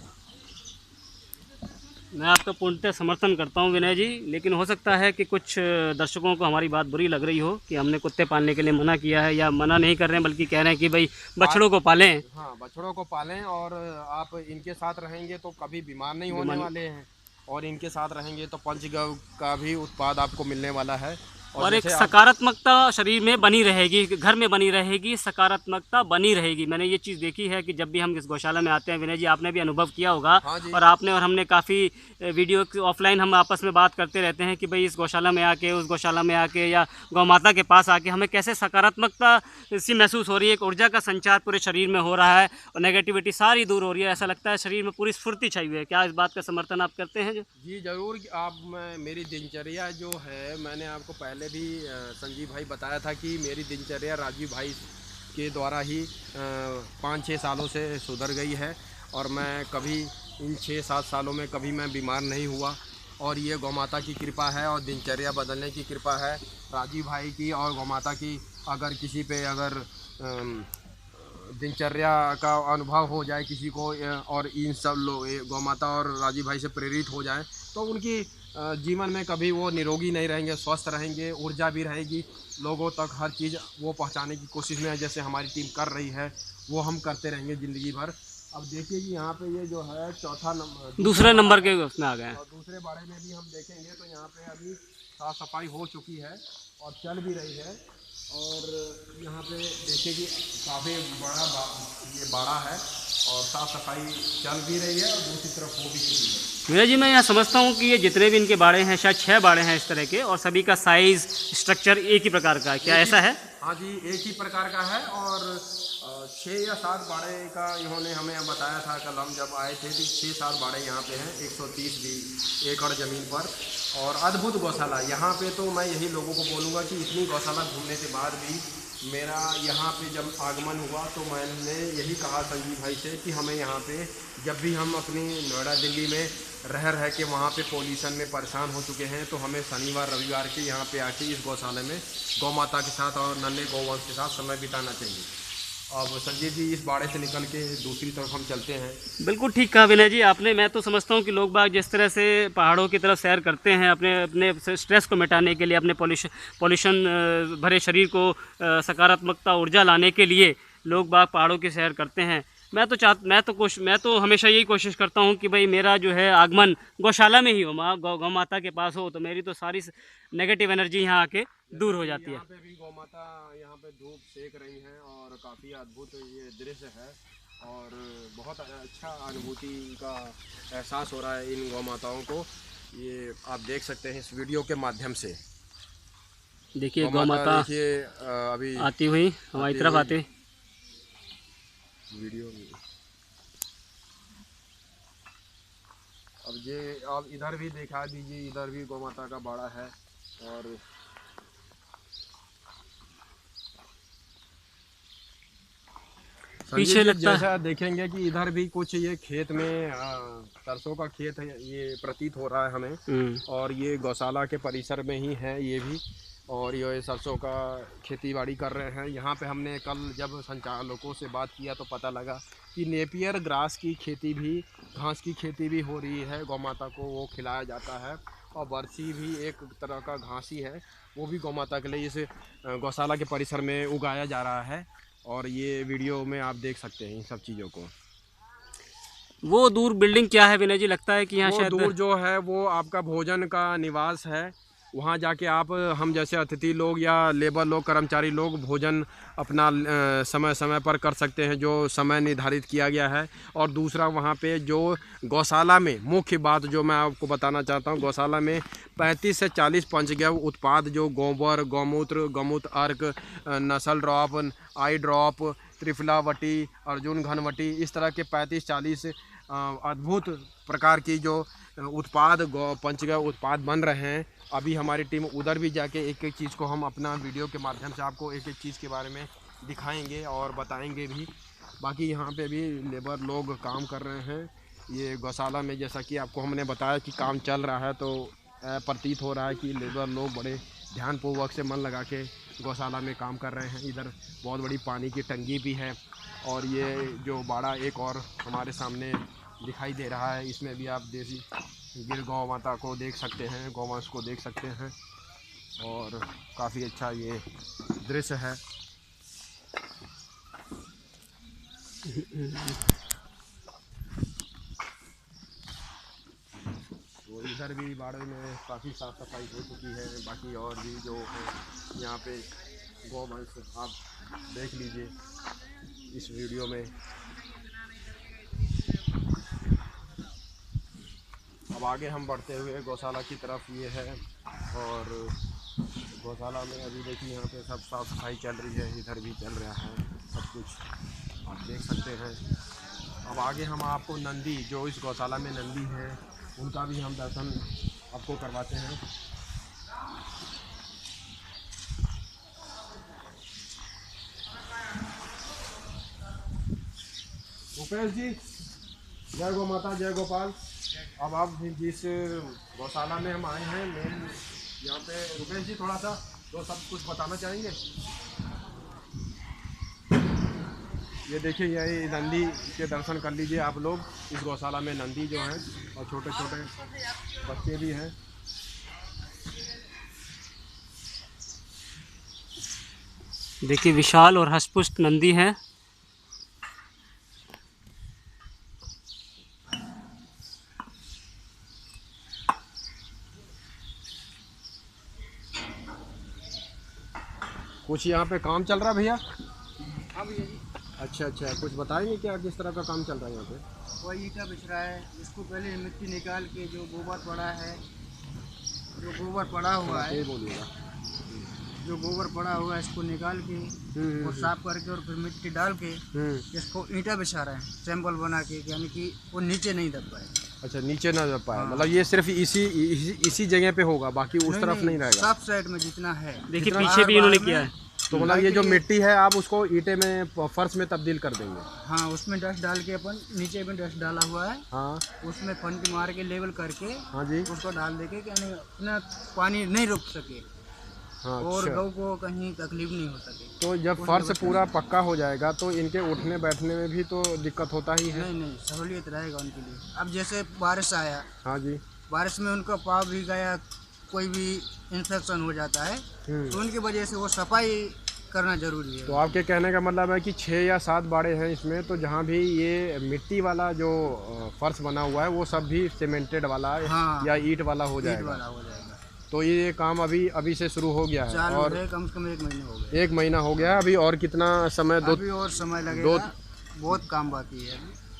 मैं आपका पूर्णतः समर्थन करता हूं विनय जी, लेकिन हो सकता है कि कुछ दर्शकों को हमारी बात बुरी लग रही हो कि हमने कुत्ते पालने के लिए मना किया है, या मना नहीं कर रहे हैं बल्कि कह रहे हैं कि भाई बछड़ों को पालें। हाँ, बछड़ों को पालें और आप इनके साथ रहेंगे तो कभी बीमार नहीं होने वाले हैं, और इनके साथ रहेंगे तो पंचगव्य का भी उत्पाद आपको मिलने वाला है। और एक सकारात्मकता शरीर में बनी रहेगी, घर में बनी रहेगी, सकारात्मकता बनी रहेगी। मैंने ये चीज़ देखी है कि जब भी हम इस गौशाला में आते हैं, विनय जी आपने भी अनुभव किया होगा। हाँ और आपने और हमने काफ़ी वीडियो ऑफलाइन हम आपस में बात करते रहते हैं कि भाई इस गौशाला में आके, उस गौशाला में आके, या गौ माता के पास आके हमें कैसे सकारात्मकता सी महसूस हो रही है, एक ऊर्जा का संचार पूरे शरीर में हो रहा है और नेगेटिविटी सारी दूर हो रही है। ऐसा लगता है शरीर में पूरी स्फूर्ति छाई हुई है। क्या इस बात का समर्थन आप करते हैं? जी ज़रूर। आप मेरी दिनचर्या जो है, मैंने आपको पहले भी संजीव भाई बताया था कि मेरी दिनचर्या राजीव भाई के द्वारा ही 5-6 सालों से सुधर गई है, और मैं कभी इन 6-7 सालों में कभी मैं बीमार नहीं हुआ। और ये गौमाता की कृपा है और दिनचर्या बदलने की कृपा है राजीव भाई की और गौमाता की। अगर किसी पे अगर दिनचर्या का अनुभव हो जाए किसी को, और इन सब लोग गौमाता और राजीव भाई से प्रेरित हो जाए, तो उनकी जीवन में कभी वो निरोगी नहीं रहेंगे, स्वस्थ रहेंगे, ऊर्जा भी रहेगी। लोगों तक हर चीज़ वो पहुंचाने की कोशिश में है, जैसे हमारी टीम कर रही है, वो हम करते रहेंगे ज़िंदगी भर। अब देखिए कि यहाँ पे ये जो है चौथा नंबर, दूसरे नंबर के उसमें आ गए। और दूसरे बारे में भी हम देखेंगे तो यहाँ पे अभी साफ़ सफाई हो चुकी है और चल भी रही है। और यहाँ पे देखिए कि काफ़ी ये बाड़ा है और साफ़ सफाई चल भी रही है और दूसरी तरफ हो भी चुकी है। विनय जी, मैं यहाँ समझता हूँ कि ये जितने भी इनके बाड़े हैं, शायद 6 बाड़े हैं इस तरह के, और सभी का साइज़ स्ट्रक्चर एक ही प्रकार का है। क्या ऐसा है? हाँ जी, एक ही प्रकार का है। और 6 या 7 बाड़े का इन्होंने हमें बताया था। कल हम जब आए थे तो 6-7 बाड़े यहाँ पे हैं 130 एकड़ ज़मीन पर, और अद्भुत गौशाला। यहाँ पे तो मैं यही लोगों को बोलूँगा कि इतनी गौशाला घूमने के बाद भी मेरा यहाँ पे जब आगमन हुआ तो मैंने यही कहा संजीव भाई से कि हमें यहाँ पे, जब भी हम अपनी नोएडा दिल्ली में रह के वहाँ पे पोल्यूशन में परेशान हो चुके हैं, तो हमें शनिवार रविवार के यहाँ पे आके इस गौशाला में गौ माता के साथ और नन्हे गौवंश के साथ समय बिताना चाहिए। अब संजीव जी, इस बाड़े से निकल के दूसरी तरफ हम चलते हैं। बिल्कुल ठीक कहा विनय जी आपने। मैं तो समझता हूँ कि लोग बाग जिस तरह से पहाड़ों की तरफ सैर करते हैं अपने स्ट्रेस को मिटाने के लिए, अपने पॉल्यूशन भरे शरीर को सकारात्मकता ऊर्जा लाने के लिए लोग बाग पहाड़ों की सैर करते हैं। मैं तो हमेशा यही कोशिश करता हूँ कि भाई मेरा जो है आगमन गौशाला में ही हो, गौ माता के पास हो, तो मेरी तो सारी नेगेटिव एनर्जी यहाँ आके दूर हो जाती है। यहाँ पे भी गौ माता यहाँ पे धूप सेक रही हैं और काफ़ी अद्भुत ये दृश्य है, और बहुत अच्छा अनुभूति का एहसास हो रहा है इन गौ माताओं को। ये आप देख सकते हैं इस वीडियो के माध्यम से। देखिए गौ माता देखिए अभी आती हुई हमारी तरफ आती वीडियो में। अब ये आप इधर भी दिखा दीजिए, इधर भी गौ माता का बाड़ा है। और पीछे लगता जैसा देखेंगे कि इधर भी कुछ ये खेत में सरसों का खेत है, ये प्रतीत हो रहा है हमें। और ये गौशाला के परिसर में ही है ये भी, और ये सरसों का खेती बाड़ी कर रहे हैं। यहाँ पे हमने कल जब संचालकों से बात किया तो पता लगा कि नेपियर ग्रास की खेती भी, घास की खेती भी हो रही है। गौ माता को वो खिलाया जाता है। और बरसी भी एक तरह का घास ही है, वो भी गौ माता के लिए इस गौशाला के परिसर में उगाया जा रहा है। और ये वीडियो में आप देख सकते हैं इन सब चीज़ों को। वो दूर बिल्डिंग क्या है विनय जी? लगता है कि यहाँ शायद दूर जो है वो आपका भोजन का निवास है। वहाँ जाके आप, हम जैसे अतिथि लोग या लेबर लोग, कर्मचारी लोग भोजन अपना समय समय पर कर सकते हैं, जो समय निर्धारित किया गया है। और दूसरा वहाँ पे जो गौशाला में मुख्य बात जो मैं आपको बताना चाहता हूँ, गौशाला में 35 से 40 पंचगव्य उत्पाद, जो गोबर, गौमूत्र, गौमूत्र अर्क, नस्ल ड्रॉप, आई ड्रॉप, त्रिफलावटी, अर्जुन घनवटी, इस तरह के 35-40 अद्भुत प्रकार की जो उत्पाद पंचगव्य उत्पाद बन रहे हैं। अभी हमारी टीम उधर भी जाके एक एक चीज़ को हम अपना वीडियो के माध्यम से आपको एक एक चीज़ के बारे में दिखाएंगे और बताएंगे भी। बाकी यहाँ पे भी लेबर लोग काम कर रहे हैं ये गौशाला में। जैसा कि आपको हमने बताया कि काम चल रहा है, तो प्रतीत हो रहा है कि लेबर लोग बड़े ध्यानपूर्वक से मन लगा के गौशाला में काम कर रहे हैं। इधर बहुत बड़ी पानी की टंकी भी है और ये जो बाड़ा एक और हमारे सामने दिखाई दे रहा है, इसमें भी आप देसी गिर गौ माता को देख सकते हैं, गौवंश को देख सकते हैं और काफ़ी अच्छा ये दृश्य है। तो इधर भी बाड़े में काफ़ी साफ़ सफाई हो चुकी है। बाकी और भी जो है यहाँ पे गौवंश आप देख लीजिए इस वीडियो में। अब आगे हम बढ़ते हुए गौशाला की तरफ ये है और गौशाला में अभी देखिए यहाँ पे सब साफ़ सफाई चल रही है, इधर भी चल रहा है सब कुछ आप देख सकते हैं। अब आगे हम आपको नंदी जो इस गौशाला में नंदी है उनका भी हम दर्शन आपको करवाते हैं। रुपेश जी, जय गौ माता जय गोपाल। अब आप जिस गौशाला में हम आए हैं मेन यहाँ पे, रुपेश जी थोड़ा सा तो सब कुछ बताना चाहेंगे। ये देखिए यही नंदी के दर्शन कर लीजिए आप लोग। इस गौशाला में नंदी जो हैं और छोटे छोटे बच्चे भी हैं। देखिए विशाल और हष्टपुष्ट नंदी है। कुछ यहाँ पे काम चल रहा है भैया? हाँ भैया जी। अच्छा अच्छा, कुछ बताएंगे क्या किस तरह का काम चल रहा है यहाँ पे? कोई ईटा बिछ रहा है, इसको पहले मिट्टी निकाल के जो गोबर पड़ा है, जो गोबर पड़ा हुआ है, बोलिएगा। जो गोबर पड़ा हुआ है इसको निकाल के और साफ करके और फिर मिट्टी डाल के इसको ईटा बिछा रहे हैं सैंपल बना के, यानी कि वो नीचे नहीं दब पाए। अच्छा, नीचे ना दब पाए। मतलब ये सिर्फ इसी जगह पे होगा, बाकी उस तरफ नहीं रहेगा। सब साइड में जितना है। देखिए पीछे भी इन्होंने किया है। तो मतलब ये जो मिट्टी है आप उसको ईंटे में फर्श में तब्दील कर देंगे? हाँ, उसमें डस्ट डाल के अपन नीचे में डस्ट डाला हुआ है। हाँ, उसमें फंटी मार के लेवल करके हाँ जी, उसको डाल देके कि अपना पानी नहीं रुक सके। हाँ, और अच्छा। गौ को कहीं तकलीफ नहीं हो सके। तो जब फर्श पूरा पक्का हो जाएगा तो इनके उठने बैठने में भी तो दिक्कत होता ही है? नहीं, सहूलियत रहेगा उनके लिए। अब जैसे बारिश आया, हाँ जी, बारिश में उनका पाँव भी गया, कोई भी इन्फेक्शन हो जाता है तो उनकी वजह से वो सफाई करना जरूरी है। तो आपके कहने का मतलब है कि 6 या 7 बाड़े हैं इसमें, तो जहाँ भी ये मिट्टी वाला जो फर्श बना हुआ है वो सब भी सीमेंटेड वाला हाँ, या ईंट वाला हो जाएगा? तो ये काम अभी से शुरू हो गया है और कम से कम 1 महीना हो गया। 1 महीना हो गया। अभी और कितना समय? अभी और समय लगेगा, बहुत काम बाकी है।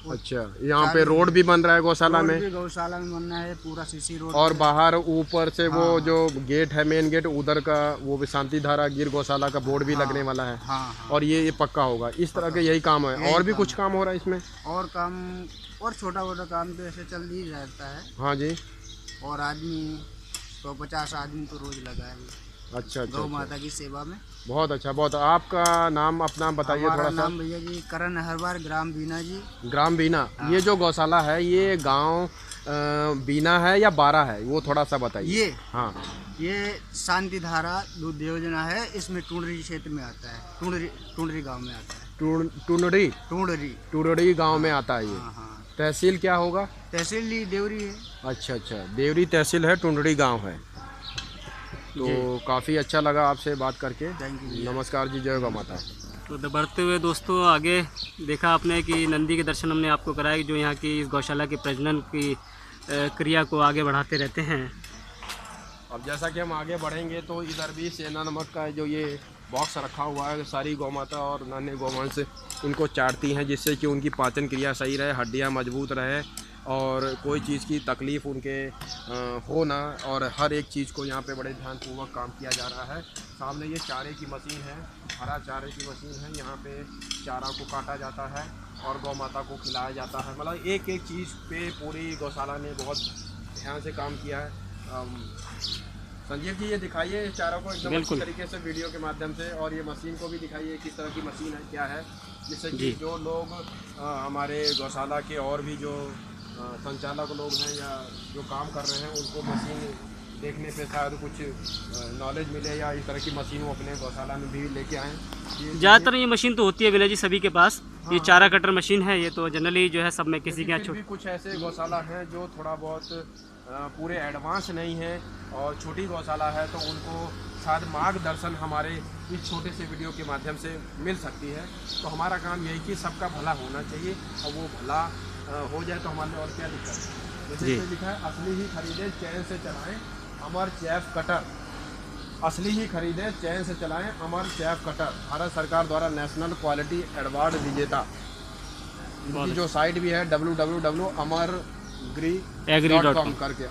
अच्छा, यहाँ पे रोड भी बन रहा है गौशाला में? गौशाला में बनना है पूरा सीसी रोड। और बाहर ऊपर से वो जो गेट है मेन गेट उधर का वो भी शांति धारा गिर गौशाला का बोर्ड भी लगने वाला है। हाँ। और ये पक्का होगा। इस तरह के यही काम है और भी कुछ काम हो रहा है इसमें? और काम और छोटा मोटा काम तो ऐसे चल ही रहता है। हाँ जी। और आदमी तो 50 आदमी तो रोज लगा है। अच्छा, गौ माता की सेवा में। बहुत अच्छा, बहुत। आपका नाम अपना बताइए थोड़ा सा। नाम भैया जी करण हरवार, ग्राम बीना जी। ग्राम बीना। ये जो गौशाला है ये गांव बीना है या बारा है, वो थोड़ा सा बताइए। ये हाँ, ये शांति धारा दूध योजना है, इसमें टूंडरी क्षेत्र में आता है। टूंडरी गांव में आता है। टूंडरी गांव में आता है ये। हाँ। तहसील क्या होगा? तहसील देवरी है। अच्छा, देवरी तहसील है, टुंडरी गांव है। तो काफ़ी अच्छा लगा आपसे बात करके। नमस्कार जी, जय गौ माता। तो बढ़ते हुए दोस्तों आगे देखा आपने कि नंदी के दर्शन हमने आपको कराए जो यहाँ की इस गौशाला की प्रजनन की क्रिया को आगे बढ़ाते रहते हैं। अब जैसा कि हम आगे बढ़ेंगे तो इधर भी सेना नमक का जो ये बॉक्स रखा हुआ है, सारी गौ माता और नन्हे गौवंश इनको चाटती हैं जिससे कि उनकी पाचन क्रिया सही रहे, हड्डियां मजबूत रहे और कोई चीज़ की तकलीफ़ उनके हो ना। और हर एक चीज़ को यहाँ पे बड़े ध्यानपूर्वक काम किया जा रहा है। सामने ये चारे की मशीन है, हरा चारे की मशीन है। यहाँ पे चारा को काटा जाता है और गौ माता को खिलाया जाता है। मतलब एक एक चीज़ पे पूरी गौशाला ने बहुत ध्यान से काम किया है। संजीव जी, ये दिखाइए चारों को एकदम अच्छी तरीके से वीडियो के माध्यम से, और ये मशीन को भी दिखाइए किस तरह की मशीन है, क्या है, जिससे कि जो लोग हमारे गौशाला के और भी जो संचालक लोग हैं या जो काम कर रहे हैं उनको मशीन देखने पे शायद कुछ नॉलेज मिले या इस तरह की मशीन वो अपने गौशाला में भी लेके आएँ। ज़्यादातर ये मशीन तो होती है विनय जी सभी के पास। ये चारा कटर मशीन है, ये तो जनरली जो है सब में किसी के यहाँ भी कुछ ऐसे गौशाला हैं जो थोड़ा बहुत पूरे एडवांस नहीं है और छोटी गौशाला है, तो उनको शायद मार्गदर्शन हमारे इस छोटे से वीडियो के माध्यम से मिल सकती है। तो हमारा काम यही कि सबका भला होना चाहिए और वो भला हो जाए तो हमारे और क्या दिक्कत है। जैसे इसमें लिखा है असली ही खरीदें चैन से चलाएं अमर चैफ कटर, असली ही खरीदें चैन से चलाएं अमर चैफ कटर, भारत सरकार द्वारा नेशनल क्वालिटी अवार्ड विजेता। इनकी जो साइट भी है www.amaragri.com करके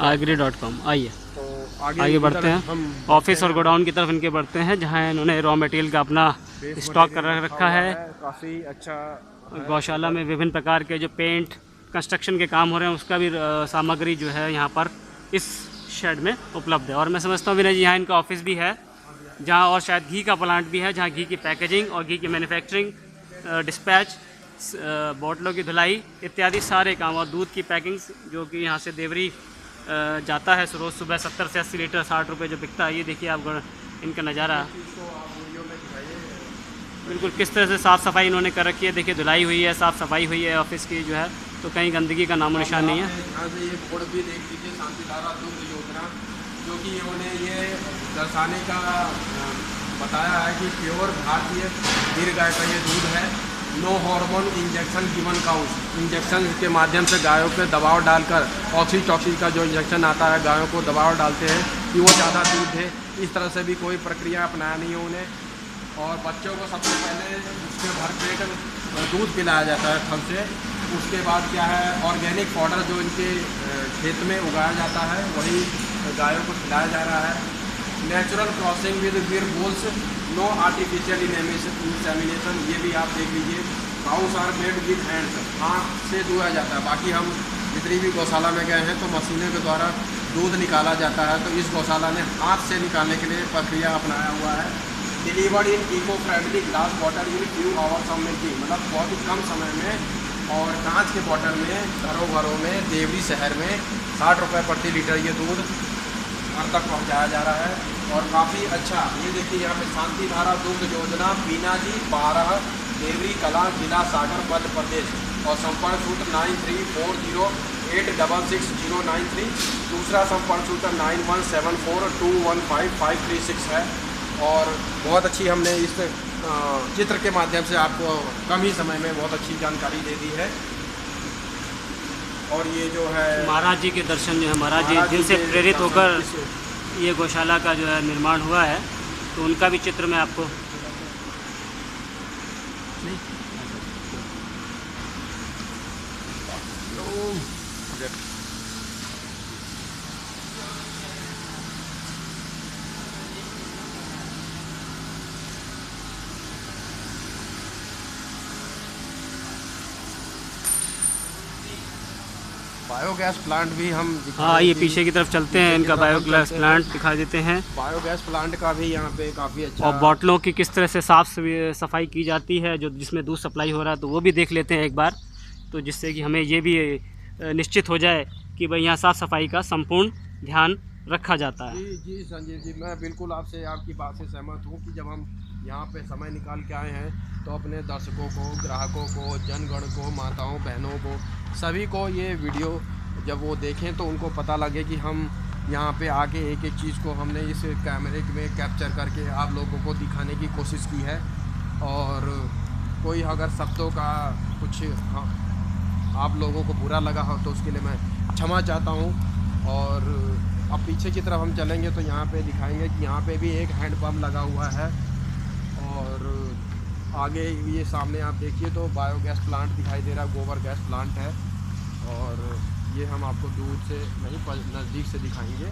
agri.com। आइए तो आगे बढ़ते हैं, हम ऑफिस और गोडाउन की तरफ इनके बढ़ते हैं जहाँ इन्होंने रॉ मटेरियल का अपना स्टॉक कर रखा है। काफ़ी अच्छा गौशाला में विभिन्न प्रकार के जो पेंट कंस्ट्रक्शन के काम हो रहे हैं उसका भी सामग्री जो है यहाँ पर इस शेड में उपलब्ध है। और मैं समझता हूँ विनय जी यहाँ इनका ऑफिस भी है जहाँ, और शायद घी का प्लांट भी है जहाँ घी की पैकेजिंग और घी की मैन्युफैक्चरिंग, डिस्पैच, बोतलों की धुलाई इत्यादि सारे काम, और दूध की पैकिंग जो कि यहाँ से देवरी जाता है रोज़ सुबह 70 से 80 लीटर 60 रुपये जो बिकता है। ये देखिए आप इनका नज़ारा, बिल्कुल किस तरह से साफ़ सफाई इन्होंने कर रखी है। देखिए धुलाई हुई है, साफ़ सफाई हुई है ऑफिस की जो है, तो कहीं गंदगी का नामो निशान नहीं है। यहाँ से ये बोर्ड भी देख लीजिए, शांतिधारा दुग्ध योजना, जो कि इन्होंने ये दर्शाने का बताया है कि प्योर भारतीय गिर गाय का ये दूध है, no hormone injection given cows, injection के माध्यम से गायों पे दबाव डालकर ऑक्सीटॉक्सिन का जो इंजेक्शन आता है गायों को दबाव डालते हैं कि वो ज़्यादा दूध दे, इस तरह से भी कोई प्रक्रिया अपनाया नहीं है उन्हें। और बच्चों को सबसे पहले उसके भर पेट दूध पिलाया जाता है थम से, उसके बाद क्या है ऑर्गेनिक पाउडर जो इनके खेत में उगाया जाता है वही गायों को खिलाया जा रहा है। Natural crossing with Gir bulls, no artificial insemination, ये भी आप देख लीजिए। Cows are made with hands, हाथ से धोया जाता है। बाकी हम जितनी भी गौशाला में गए हैं तो मशीनों के द्वारा दूध निकाला जाता है, तो इस गौशाला ने हाथ से निकालने के लिए प्रक्रिया अपनाया हुआ है। Delivered in eco friendly glass bottle in few hours of milking, मतलब बहुत ही कम समय में और कांच के बॉटल में घरों में देवरी शहर में 60 रुपये प्रति लीटर ये दूध घर तक पहुंचाया जा रहा है। और काफ़ी अच्छा, ये देखिए यहाँ पे शांतिधारा दुग्ध योजना, बीना जी 12 देवरी कला जिला सागर मध्य प्रदेश, और संपर्क सूत्र 9340866093, दूसरा संपर्क सूत्र 9174215536 है। और बहुत अच्छी हमने इस चित्र के माध्यम से आपको कम ही समय में बहुत अच्छी जानकारी दे दी है। और ये जो है महाराज जी के दर्शन जो है, महाराज जी जिनसे प्रेरित होकर ये गौशाला का जो है निर्माण हुआ है, तो उनका भी चित्र मैं आपको बायोगैस प्लांट भी हम हाँ ये पीछे की तरफ चलते हैं, इनका बायोगैस प्लांट दिखाई देते हैं। बायोगैस प्लांट का भी यहाँ पे काफ़ी अच्छा, और बॉटलों की किस तरह से साफ सफाई की जाती है जो जिसमें दूध सप्लाई हो रहा है, तो वो भी देख लेते हैं एक बार, तो जिससे कि हमें ये भी निश्चित हो जाए कि भाई यहाँ साफ़ सफाई का संपूर्ण ध्यान रखा जाता है। जी संजीव जी, मैं बिल्कुल आपसे आपकी बात से सहमत हूँ कि जब हम यहाँ पे समय निकाल के आए हैं तो अपने दर्शकों को, ग्राहकों को, जनगण को, माताओं बहनों को, सभी को ये वीडियो जब वो देखें तो उनको पता लगे कि हम यहाँ पे आके एक एक चीज़ को हमने इस कैमरे में कैप्चर करके आप लोगों को दिखाने की कोशिश की है। और कोई अगर शब्दों का कुछ आप लोगों को बुरा लगा हो तो उसके लिए मैं क्षमा चाहता हूँ। और अब पीछे की तरफ हम चलेंगे तो यहाँ पे दिखाएंगे कि यहाँ पे भी एक हैंडपम्प लगा हुआ है। और आगे ये सामने आप देखिए तो बायोगैस प्लांट दिखाई दे रहा है, गोबर गैस प्लांट है। और ये हम आपको दूर से नहीं नज़दीक से दिखाएंगे।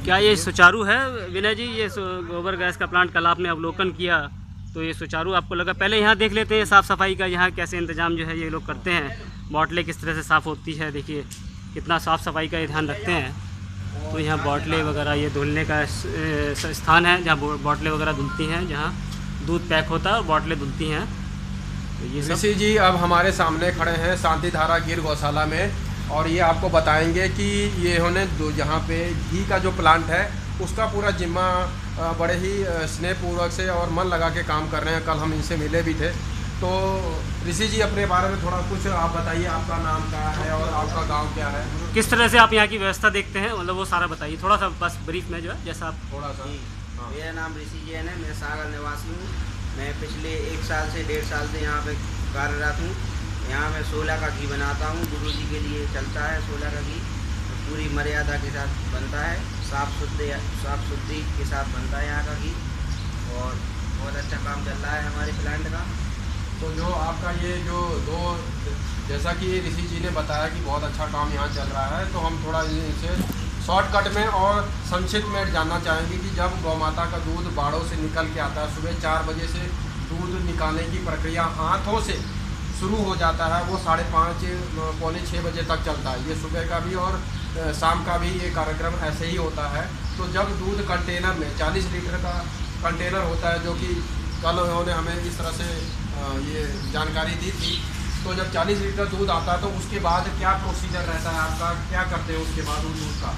क्या ये सुचारू है विनय जी? ये गोबर गैस का प्लांट कल आपने अवलोकन किया तो ये सुचारू आपको लगा? पहले यहाँ देख लेते हैं साफ़ सफाई का, यहाँ कैसे इंतज़ाम जो है ये लोग करते हैं, बॉटलें किस तरह से साफ़ होती है, देखिए कितना साफ़ सफाई का ये ध्यान रखते हैं। तो यहाँ बॉटलें वगैरह ये धुलने का स्थान है जहाँ बॉटलें वगैरह धुलती हैं, जहाँ दूध पैक होता है और बॉटलें धुलती हैं। तो ये ऋषि जी अब हमारे सामने खड़े हैं शांतिधारा गिर गौशाला में, और ये आपको बताएंगे कि ये इन्होंने यहाँ पे घी का जो प्लांट है उसका पूरा जिम्मा बड़े ही स्नेहपूर्वक से और मन लगा के काम कर रहे हैं। कल हम इनसे मिले भी थे। तो ऋषि जी अपने बारे में थोड़ा कुछ आप बताइए, आपका नाम क्या है और आपका गांव क्या है, किस तरह से आप यहाँ की व्यवस्था देखते हैं, मतलब वो सारा बताइए थोड़ा सा, बस ब्रीफ में जो है जैसा आप। थोड़ा सा। हाँ। मेरा नाम ऋषि जैन है, मैं सागर निवासी हूँ। मैं पिछले 1 साल से 1.5 साल से यहाँ पे कार्यरत हूँ। यहाँ मैं 16 का घी बनाता हूँ, गुरु जी के लिए चलता है 16 का घी, पूरी मर्यादा के साथ बनता है, साफ शुद्धि के साथ बनता है यहाँ का घी, और बहुत अच्छा काम चल रहा है हमारे प्लांट का। तो जो आपका ये जो दो, जैसा कि ऋषि जी ने बताया कि बहुत अच्छा काम यहाँ चल रहा है, तो हम थोड़ा इनसे शॉर्टकट में और संक्षिप्त में जानना चाहेंगे कि जब गौ माता का दूध बाड़ों से निकल के आता है, सुबह 4 बजे से दूध निकालने की प्रक्रिया हाथों से शुरू हो जाता है, वो 5:30 पौने 6 बजे तक चलता है। ये सुबह का भी और शाम का भी ये कार्यक्रम ऐसे ही होता है। तो जब दूध कंटेनर में 40 लीटर का कंटेनर होता है, जो कि कल उन्होंने हमें इस तरह से ये जानकारी दी थी, तो जब 40 लीटर दूध आता है तो उसके बाद क्या प्रोसीजर रहता है आपका, क्या करते हैं उसके बाद उस दूध का?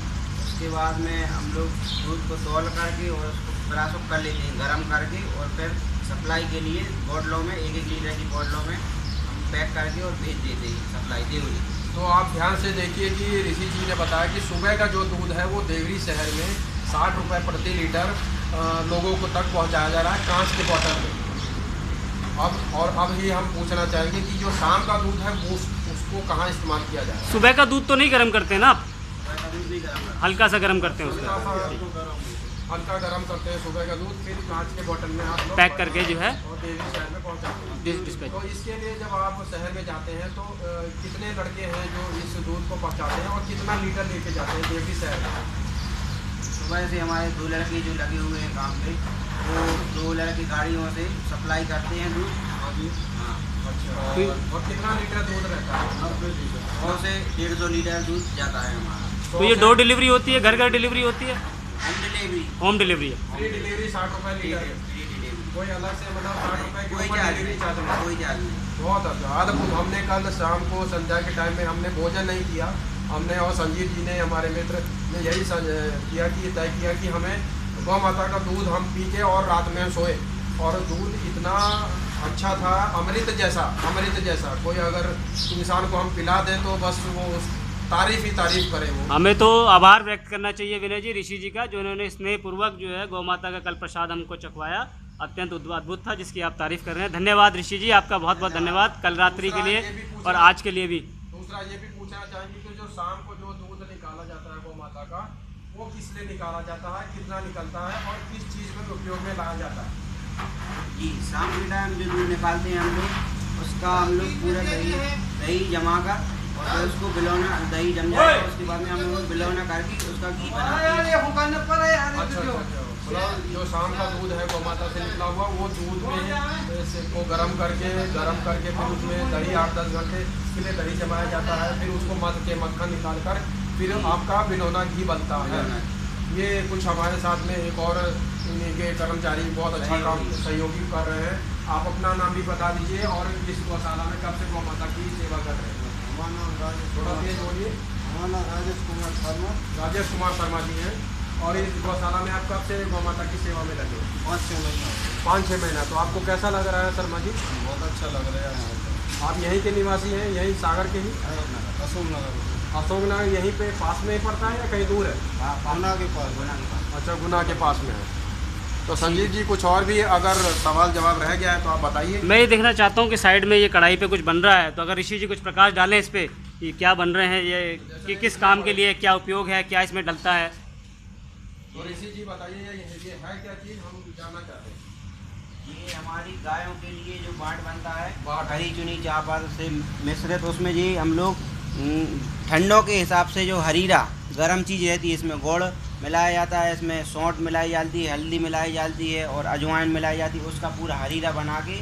उसके बाद में हम लोग दूध को तौल करके और उसको क्रॉस कर लेते हैं गर्म करके, और फिर सप्लाई के लिए बोतलों में 1-1 लीटर की बोतलों में हम पैक करके और भेज देते हैं सप्लाई देवरी। तो आप ध्यान से देखिए कि ऋषि जी ने बताया कि सुबह का जो दूध है वो देवरी शहर में 60 रुपये प्रति लीटर लोगों को तक पहुंचाया जा रहा है कांच के बोतल में। अब ही हम पूछना चाहेंगे कि जो शाम का दूध है वो उसको कहाँ इस्तेमाल किया जाए? सुबह का दूध तो नहीं गर्म करते ना आप? सुबह का दूध भी गर्म करते हैं। हल्का सा गर्म करते हैं उसका, हल्का गर्म करते हैं सुबह का दूध, फिर कांच के बोतल में आप लोग पैक करके जो है और देवी शहर में पहुँचाते हैं। डिस्पैच। तो इसके लिए जब आप शहर में जाते हैं तो कितने लड़के हैं जो इस दूध को पहुँचाते हैं और कितना लीटर लेके जाते हैं देवी शहर में? सुबह से हमारे 2 लड़के जो लगे हुए हैं काम पे, वो 2 लड़के गाड़ियों से सप्लाई करते हैं दूध। हाँ। अच्छा। और कितना लीटर दूध रहता है? 100 से 150 लीटर दूध जाता है हमारा। तो ये डोर डिलीवरी होती है, घर घर डिलीवरी होती है? Home delivery. होम डिलीवरी है। फ्री डिलीवरी 60 रुपये लीटर है। फ्री डिलीवरी, कोई अलग से मतलब 60 रुपये के कोई ऊपर चार्ज डिलीवरी नहीं, चार्ज नहीं। कोई चार्ज नहीं। बहुत अच्छा। आज हमने कल शाम को संध्या के टाइम में हमने भोजन नहीं किया, हमने और संजीव जी ने हमारे मित्र ने यही किया कि तय किया कि हमें गौ माता का दूध हम पी के और रात में सोए, और दूध इतना अच्छा था, अमृत जैसा। कोई अगर इंसान को हम पिला दें तो बस वो तारीफ ही तारीफ करे। वो हमें तो आभार व्यक्त करना चाहिए विनय जी, ऋषि जी का, जो इन्होंने स्नेहपूर्वक जो है गौ माता का कल प्रसाद हमको चखवाया, अत्यंत अद्भुत था, जिसकी आप तारीफ कर रहे हैं। धन्यवाद ऋषि जी, आपका बहुत बहुत धन्यवाद कल रात्रि के लिए और आज के लिए भी। दूसरा ये भी पूछना चाहेंगे कि जो शाम को जो दूध निकाला जाता है गौ माता का, वो किस लिए निकाला जाता है, कितना निकलता है और किस चीज़ में उपयोग में लाया जाता है? जी, शाम के टाइम जो दूध निकालते हैं हम लोग, उसका हम लोग पूरा दही जमा कर और फिर उसको बिलौना, दही जम जाए उसके बाद में हम लोग बिलौना करके उसका घी बनाते हैं। अच्छा। मतलब जो शाम का दूध है गौ माता से निकला हुआ, वो दूध में को गर्म करके फिर उसमें दही 8-10 घंटे के लिए दही जमाया जाता है, फिर उसको मध के मक्खन निकाल कर फिर आपका बिलौना घी बनता है। ये कुछ हमारे साथ में एक और इनके कर्मचारी बहुत अच्छा काम सहयोगी कर रहे हैं। आप अपना नाम भी बता दीजिए और इस गौशाला में कब से गौ माता की सेवा कर रहे हैं? थोड़ा तेज बोलिए। राजेश कुमार शर्मा जी हैं, और इस गौशाला में आप कब से गौ माता की सेवा में लगे? 5-6 महीना। तो आपको कैसा लग रहा है शर्मा जी? बहुत अच्छा लग रहा है। आप यहीं के निवासी हैं, यहीं सागर के ही? अशोकनगर यहीं पे पास में ही पड़ता है या कहीं दूर है? गुना के पास। अच्छा, गुना के पास में है। तो संजीव जी कुछ और भी अगर सवाल जवाब रह गया है तो आप बताइए। मैं ये देखना चाहता हूँ कि साइड में ये कढ़ाई पे कुछ बन रहा है, तो अगर ऋषि जी कुछ प्रकाश डालें इस पे, ये क्या बन रहे हैं, ये कि किस काम के लिए, क्या उपयोग है, क्या इसमें डलता है? तो ऋषि जी बताइए ये है क्या चीज़, हम जानना चाहते हैं। ये हमारी गायों के लिए जो बाट बनता है, बाट। हरी चुनी चावल से मिश्रित, उसमें जी हम लोग ठंडों के हिसाब से जो हरीरा गर्म चीज़ रहती है, इसमें गुड़ मिलाया जाता है, इसमें सौंठ मिलाई जाती है, हल्दी मिलाई जाती है और अजवाइन मिलाई जाती है, उसका पूरा हरीरा बना के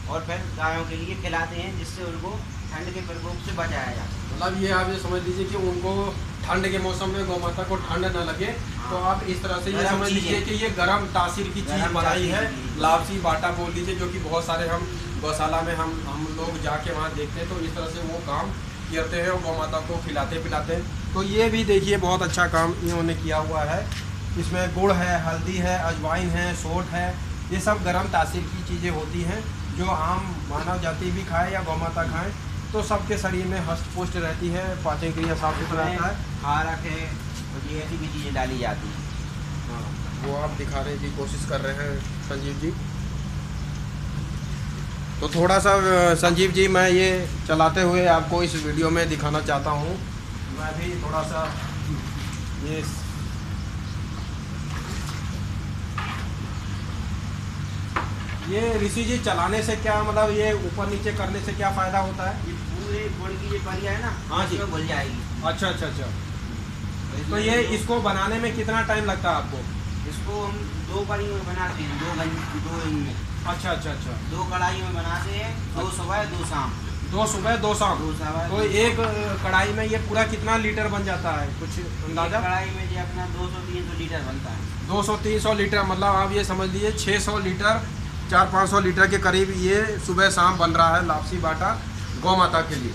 और फिर गायों के लिए खिलाते हैं, जिससे उनको ठंड के प्रकोप से बचाया जाता है। मतलब ये आप ये समझ लीजिए कि उनको ठंड के मौसम में गौ माता को ठंड न लगे, तो आप इस तरह से ये समझ लीजिए कि ये गर्म तासीर की चीज़ बनाई है। लापसी बाटा बोल लीजिए, जो कि बहुत सारे हम गौशाला में हम लोग जाके वहाँ देखते हैं, तो इस तरह से वो काम घेरते हैं और गौ माता को खिलाते पिलाते हैं। तो ये भी देखिए बहुत अच्छा काम इन्होंने किया हुआ है। इसमें गुड़ है, हल्दी है, अजवाइन है, सोंठ है, ये सब गर्म तासीर की चीज़ें होती हैं जो आम मानव जाति भी खाए या गौ माता खाएँ तो सबके शरीर में हष्ट पुष्ट रहती है, पाचन क्रिया साफ सुथरा रहता है। खारक है और ये ऐसी भी चीज़ें डाली जाती हैं। हाँ, वो आप दिखाने की कोशिश कर रहे हैं संजीव जी। तो थोड़ा सा संजीव जी मैं ये चलाते हुए आपको इस वीडियो में दिखाना चाहता हूँ। मैं भी थोड़ा सा ये ऋषि जी चलाने से क्या मतलब ये ऊपर नीचे करने से क्या फ़ायदा होता है? ये पूरे गुड़ की जो परिया है ना, हाँ जी, इसमें घुल जाएगी। अच्छा अच्छा अच्छा। तो ये इसको बनाने में कितना टाइम लगता है आपको? इसको हम 2 कड़ी में बनाते हैं, 2 इनमें। अच्छा अच्छा अच्छा। 2 कढ़ाई में बनाते हैं, 2 सुबह 2 शाम। 2 सुबह 2 शाम। 2 सुबह। तो एक कढ़ाई में ये पूरा कितना लीटर बन जाता है, कुछ अंदाजा? कढ़ाई में जो अपना 200-300 लीटर बनता है। 200-300 लीटर, मतलब आप ये समझ लीजिए 600 लीटर, 400-500 लीटर के करीब ये सुबह शाम बन रहा है लापसी बाटा गौ माता के लिए।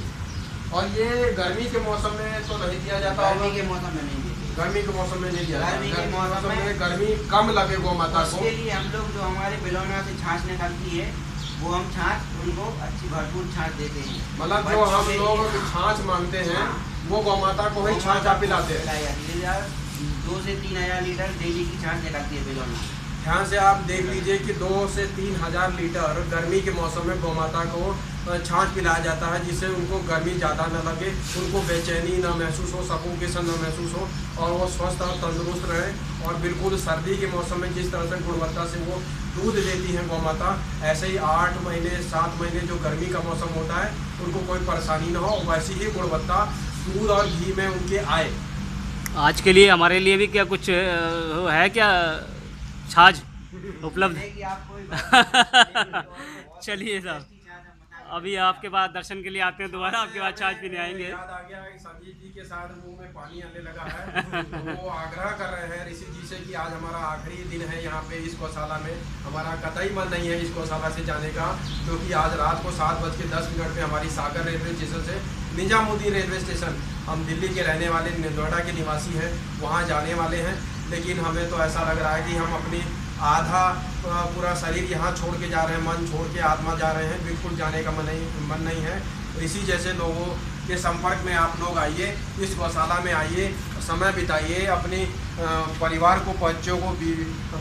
और ये गर्मी के मौसम में तो नहीं दिया जाता? गर्मी के मौसम में नहीं देते। गर्मी के मौसम में नहीं दिया जाता। गर्मी के मौसम में गर्मी कम लगे गौ माता को, उसके लिए हम लोग जो हमारे बिलौना से छाछ निकलती है वो हम छाछ उनको अच्छी भरपूर छाछ देते हैं। मतलब जो हम लोग छाछ मांगते हैं वो गौ माता को ही छाछ आप पिलाते हैं। 2 से 3 हज़ार लीटर डेली की छाछ निकलती है बिलौना। ध्यान से आप देख लीजिए कि 2 से 3 हज़ार लीटर गर्मी के मौसम में गौ माता को छाछ पिलाया जाता है, जिससे उनको गर्मी ज़्यादा न लगे, उनको बेचैनी ना महसूस हो, सफोकेशन ना महसूस हो और वो स्वस्थ और तंदुरुस्त रहे। और बिल्कुल सर्दी के मौसम में जिस तरह से गुणवत्ता से वो दूध देती हैं गौ माता, ऐसे ही 8 महीने 7 महीने जो गर्मी का मौसम होता है उनको कोई परेशानी ना हो, वैसी ही गुणवत्ता दूध और घी में उनके आए। आज के लिए हमारे लिए भी क्या कुछ है क्या छाछ उपलब्ध? चलिए साहब, अभी आपके बाद दर्शन के लिए आते हैं दोबारा, आपके बाद छाछ पीने आएंगे। याद आ गया कि संजीव जी के साथ मुंह में पानी आने लगा है। तो वो आग्रह कर रहे हैं ऋषि जी से कि आज हमारा आखिरी दिन है यहाँ पे इस गौशाला में, हमारा कतई मन नहीं है इस गौशाला से जाने का, क्योंकि आज रात को 7:10 पे हमारी सागर रेलवे स्टेशन से निजामुद्दीन रेलवे स्टेशन, हम दिल्ली के रहने वाले नोएडा के निवासी हैं, वहाँ जाने वाले हैं। लेकिन हमें तो ऐसा लग रहा है कि हम अपनी आधा पूरा शरीर यहाँ छोड़ के जा रहे हैं, मन छोड़ के आत्मा जा रहे हैं, बिल्कुल जाने का मन नहीं है। इसी जैसे लोगों के संपर्क में आप लोग आइए, इस गौशाला में आइए, समय बिताइए, अपनी परिवार को, बच्चों को,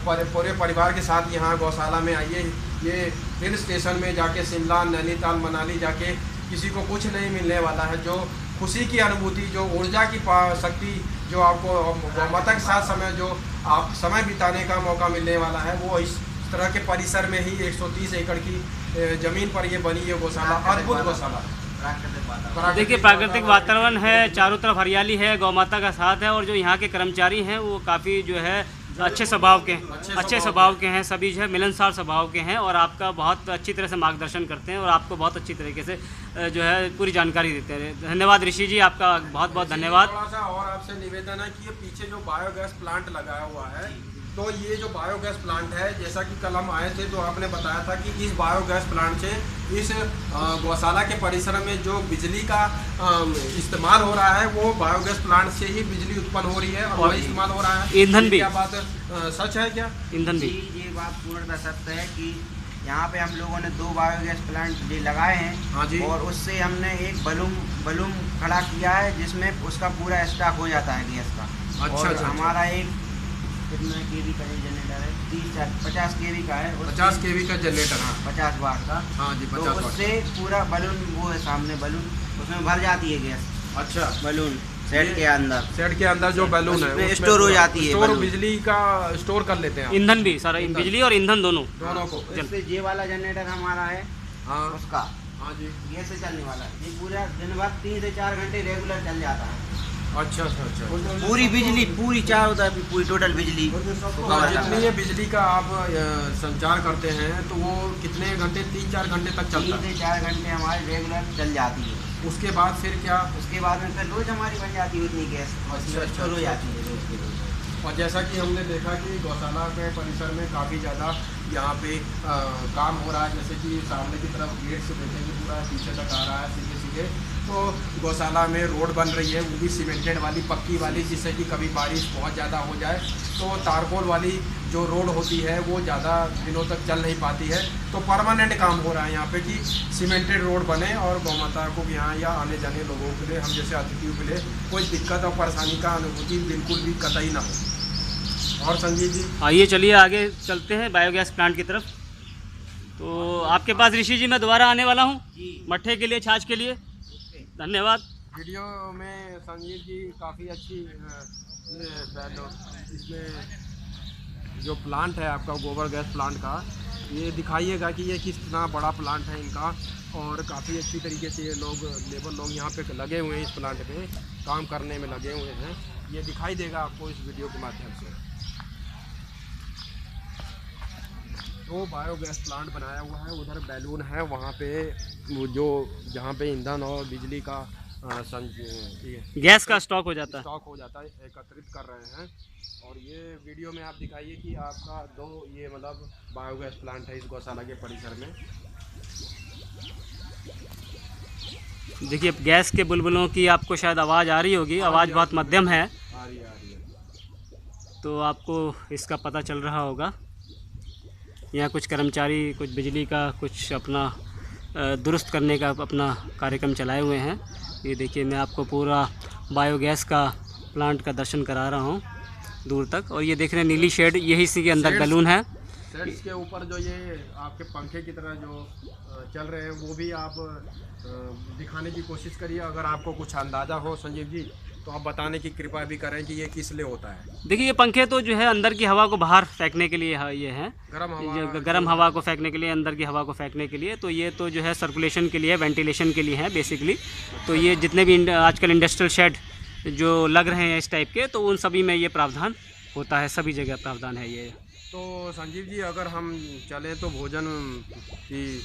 पूरे परिवार के साथ यहाँ गौशाला में आइए। ये हिल स्टेशन में जाके शिमला, नैनीताल, मनाली जाके किसी को कुछ नहीं मिलने वाला है। जो खुशी की अनुभूति, जो ऊर्जा की शक्ति जो आपको गौ माता के साथ समय जो आप समय बिताने का मौका मिलने वाला है, वो इस तरह के परिसर में ही 130 एकड़ की ज़मीन पर ये बनी है गौशाला, अद्भुत गौशाला। देखिए प्राकृतिक वातावरण है, चारों तरफ हरियाली है, गौ माता का साथ है, और जो यहाँ के कर्मचारी हैं वो काफ़ी जो है अच्छे स्वभाव के हैं, सभी जो है मिलनसार स्वभाव के हैं और आपका बहुत अच्छी तरह से मार्गदर्शन करते हैं और आपको बहुत अच्छी तरीके से जो है पूरी जानकारी देते हैं। धन्यवाद ऋषि जी, आपका बहुत बहुत धन्यवाद। थोड़ा सा और आपसे निवेदन है कि ये पीछे जो बायोगैस प्लांट लगाया हुआ है, तो ये जो बायोगैस प्लांट है, जैसा कि कल हम आए थे तो आपने बताया था कि इस बायोगैस प्लांट से इस गौशाला के परिसर में जो बिजली का इस्तेमाल हो रहा है, वो बायोगैस प्लांट से ही बिजली उत्पन्न हो रही है और वही इस्तेमाल हो रहा है। ईंधन भी, क्या बात सच है क्या? ईंधन भी, ये बात पूर्णतः सत्य है कि यहाँ पे हम लोगों ने 2 बायोगैस प्लांट लगाए हैं। हाँ जी। और उससे हमने एक बलून खड़ा किया है जिसमें उसका पूरा स्टॉक हो जाता है गैस का। अच्छा, और अच्छा, हमारा एक कितना केवी का जनरेटर है, 50 केवी का है। 50 केवी का जनरेटर। हाँ, 50 वाट का। हाँ जी, 50 तो वाट। उससे पूरा बलून, वो है सामने बलून, उसमें भर जाती है गैस। अच्छा, बलून सेट के अंदर जो बैलून है उसमें स्टोर हो जाती है, स्टोर बिजली का स्टोर कर लेते हैं। ईंधन भी सारा, बिजली और ईंधन दोनों को। इससे ये वाला जनरेटर हमारा है, हाँ उसका, हाँ जी, ये से चलने वाला है। ये पूरा दिन भर 3 से 4 घंटे रेगुलर चल जाता है। अच्छा अच्छा अच्छा। पूरी बिजली, पूरी चारों तरफ पूरी टोटल बिजली। तो जितनी ये बिजली का आप संचार करते हैं तो वो कितने घंटे, 3-4 घंटे तक चलता है? 3 से 4 घंटे हमारी रेगुलर चल जाती है। उसके बाद फिर क्या? उसके बाद में फिर रोज हमारी बन जाती है उतनी गैस। अच्छा, हो जाती है रोज की रोज। और जैसा कि हमने देखा कि गौशाला के परिसर में काफ़ी ज़्यादा यहाँ पे काम हो रहा है। जैसे कि सामने की तरफ गेट से देखेंगे पूरा पीछे तक आ रहा है सीधे सीधे। तो गौशाला में रोड बन रही है, वो भी सीमेंटेड वाली पक्की वाली, जिससे कि कभी बारिश बहुत ज़्यादा हो जाए तो तारकोल वाली जो रोड होती है वो ज़्यादा दिनों तक चल नहीं पाती है। तो परमानेंट काम हो रहा है यहाँ पे कि सीमेंटेड रोड बने और गौ माता को यहाँ या आने जाने लोगों के लिए, हम जैसे अतिथियों के लिए कोई दिक्कत और परेशानी का अनुभूति बिल्कुल भी कतई ना हो। और संजीव जी आइए चलिए आगे चलते हैं बायोगैस प्लांट की तरफ। तो आपके पास ऋषि जी मैं दोबारा आने वाला हूँ मट्ठे के लिए, छाछ के लिए। धन्यवाद। वीडियो में संजीव जी काफ़ी अच्छी इसमें जो प्लांट है आपका गोबर गैस प्लांट का, ये दिखाइएगा कि ये कितना बड़ा प्लांट है इनका। और काफ़ी अच्छी तरीके से ये लोग लेबर लोग यहाँ पे लगे हुए हैं, इस प्लांट पे काम करने में लगे हुए हैं। ये दिखाई देगा आपको इस वीडियो के माध्यम से। तो बायोगैस प्लांट बनाया हुआ है, उधर बैलून है, वहाँ पे वो जो जहाँ पे ईंधन और बिजली का गैस का स्टॉक हो जाता है, एकत्रित कर रहे हैं। और ये वीडियो में आप दिखाइए कि आपका ये मतलब बायोगैस प्लांट है इस गौशाला के परिसर में। देखिए गैस के बुलबुलों की आपको शायद आवाज़ आ रही होगी, आवाज़ बहुत मध्यम है, आ रही है। तो आपको इसका पता चल रहा होगा। यहाँ कुछ कर्मचारी कुछ बिजली का कुछ अपना दुरुस्त करने का अपना कार्यक्रम चलाए हुए हैं। ये देखिए मैं आपको पूरा बायोगैस का प्लांट का दर्शन करा रहा हूँ दूर तक। और ये देख रहे हैं नीली शेड, यही इसी के अंदर बैलून है। सेट्स के ऊपर जो ये आपके पंखे की तरह जो चल रहे हैं वो भी आप दिखाने की कोशिश करिए। अगर आपको कुछ अंदाज़ा हो संजीव जी तो आप बताने की कृपा भी करें कि ये किस लिए होता है। देखिए ये पंखे तो जो है अंदर की हवा को बाहर फेंकने के लिए ये है, गर्म हवा को फेंकने के लिए, अंदर की हवा को फेंकने के लिए। तो ये तो जो है सर्कुलेशन के लिए, वेंटिलेशन के लिए है बेसिकली। तो ये जितने भी आजकल इंडस्ट्रियल शेड जो लग रहे हैं इस टाइप के, तो उन सभी में ये प्रावधान होता है, सभी जगह प्रावधान है ये। तो संजीव जी अगर हम चलें तो भोजन की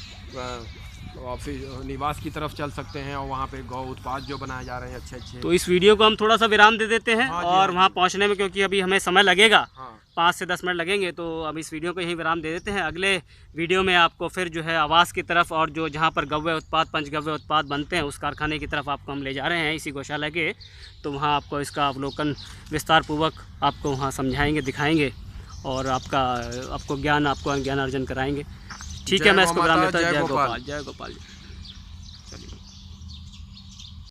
ऑफिस निवास की तरफ चल सकते हैं और वहाँ पे गौ उत्पाद जो बनाए जा रहे हैं अच्छे। तो इस वीडियो को हम थोड़ा सा विराम दे देते हैं। हाँ और वहाँ पहुँचने में क्योंकि अभी हमें समय लगेगा, हाँ 5 से 10 मिनट लगेंगे, तो अब इस वीडियो को यहीं विराम दे देते हैं। अगले वीडियो में आपको फिर जो है आवास की तरफ और जो जहाँ पर गव्य उत्पाद, पंचगव्य उत्पाद बनते हैं उस कारखाने की तरफ आपको हम ले जा रहे हैं इसी गौशाला के। तो वहाँ आपको इसका अवलोकन विस्तार पूर्वक आपको वहाँ समझाएँगे, दिखाएँगे और आपको ज्ञान अर्जन कराएँगे। ठीक है, मैं इसको विराम देता हूँ। जय गोपाल, जय गोपाल जी।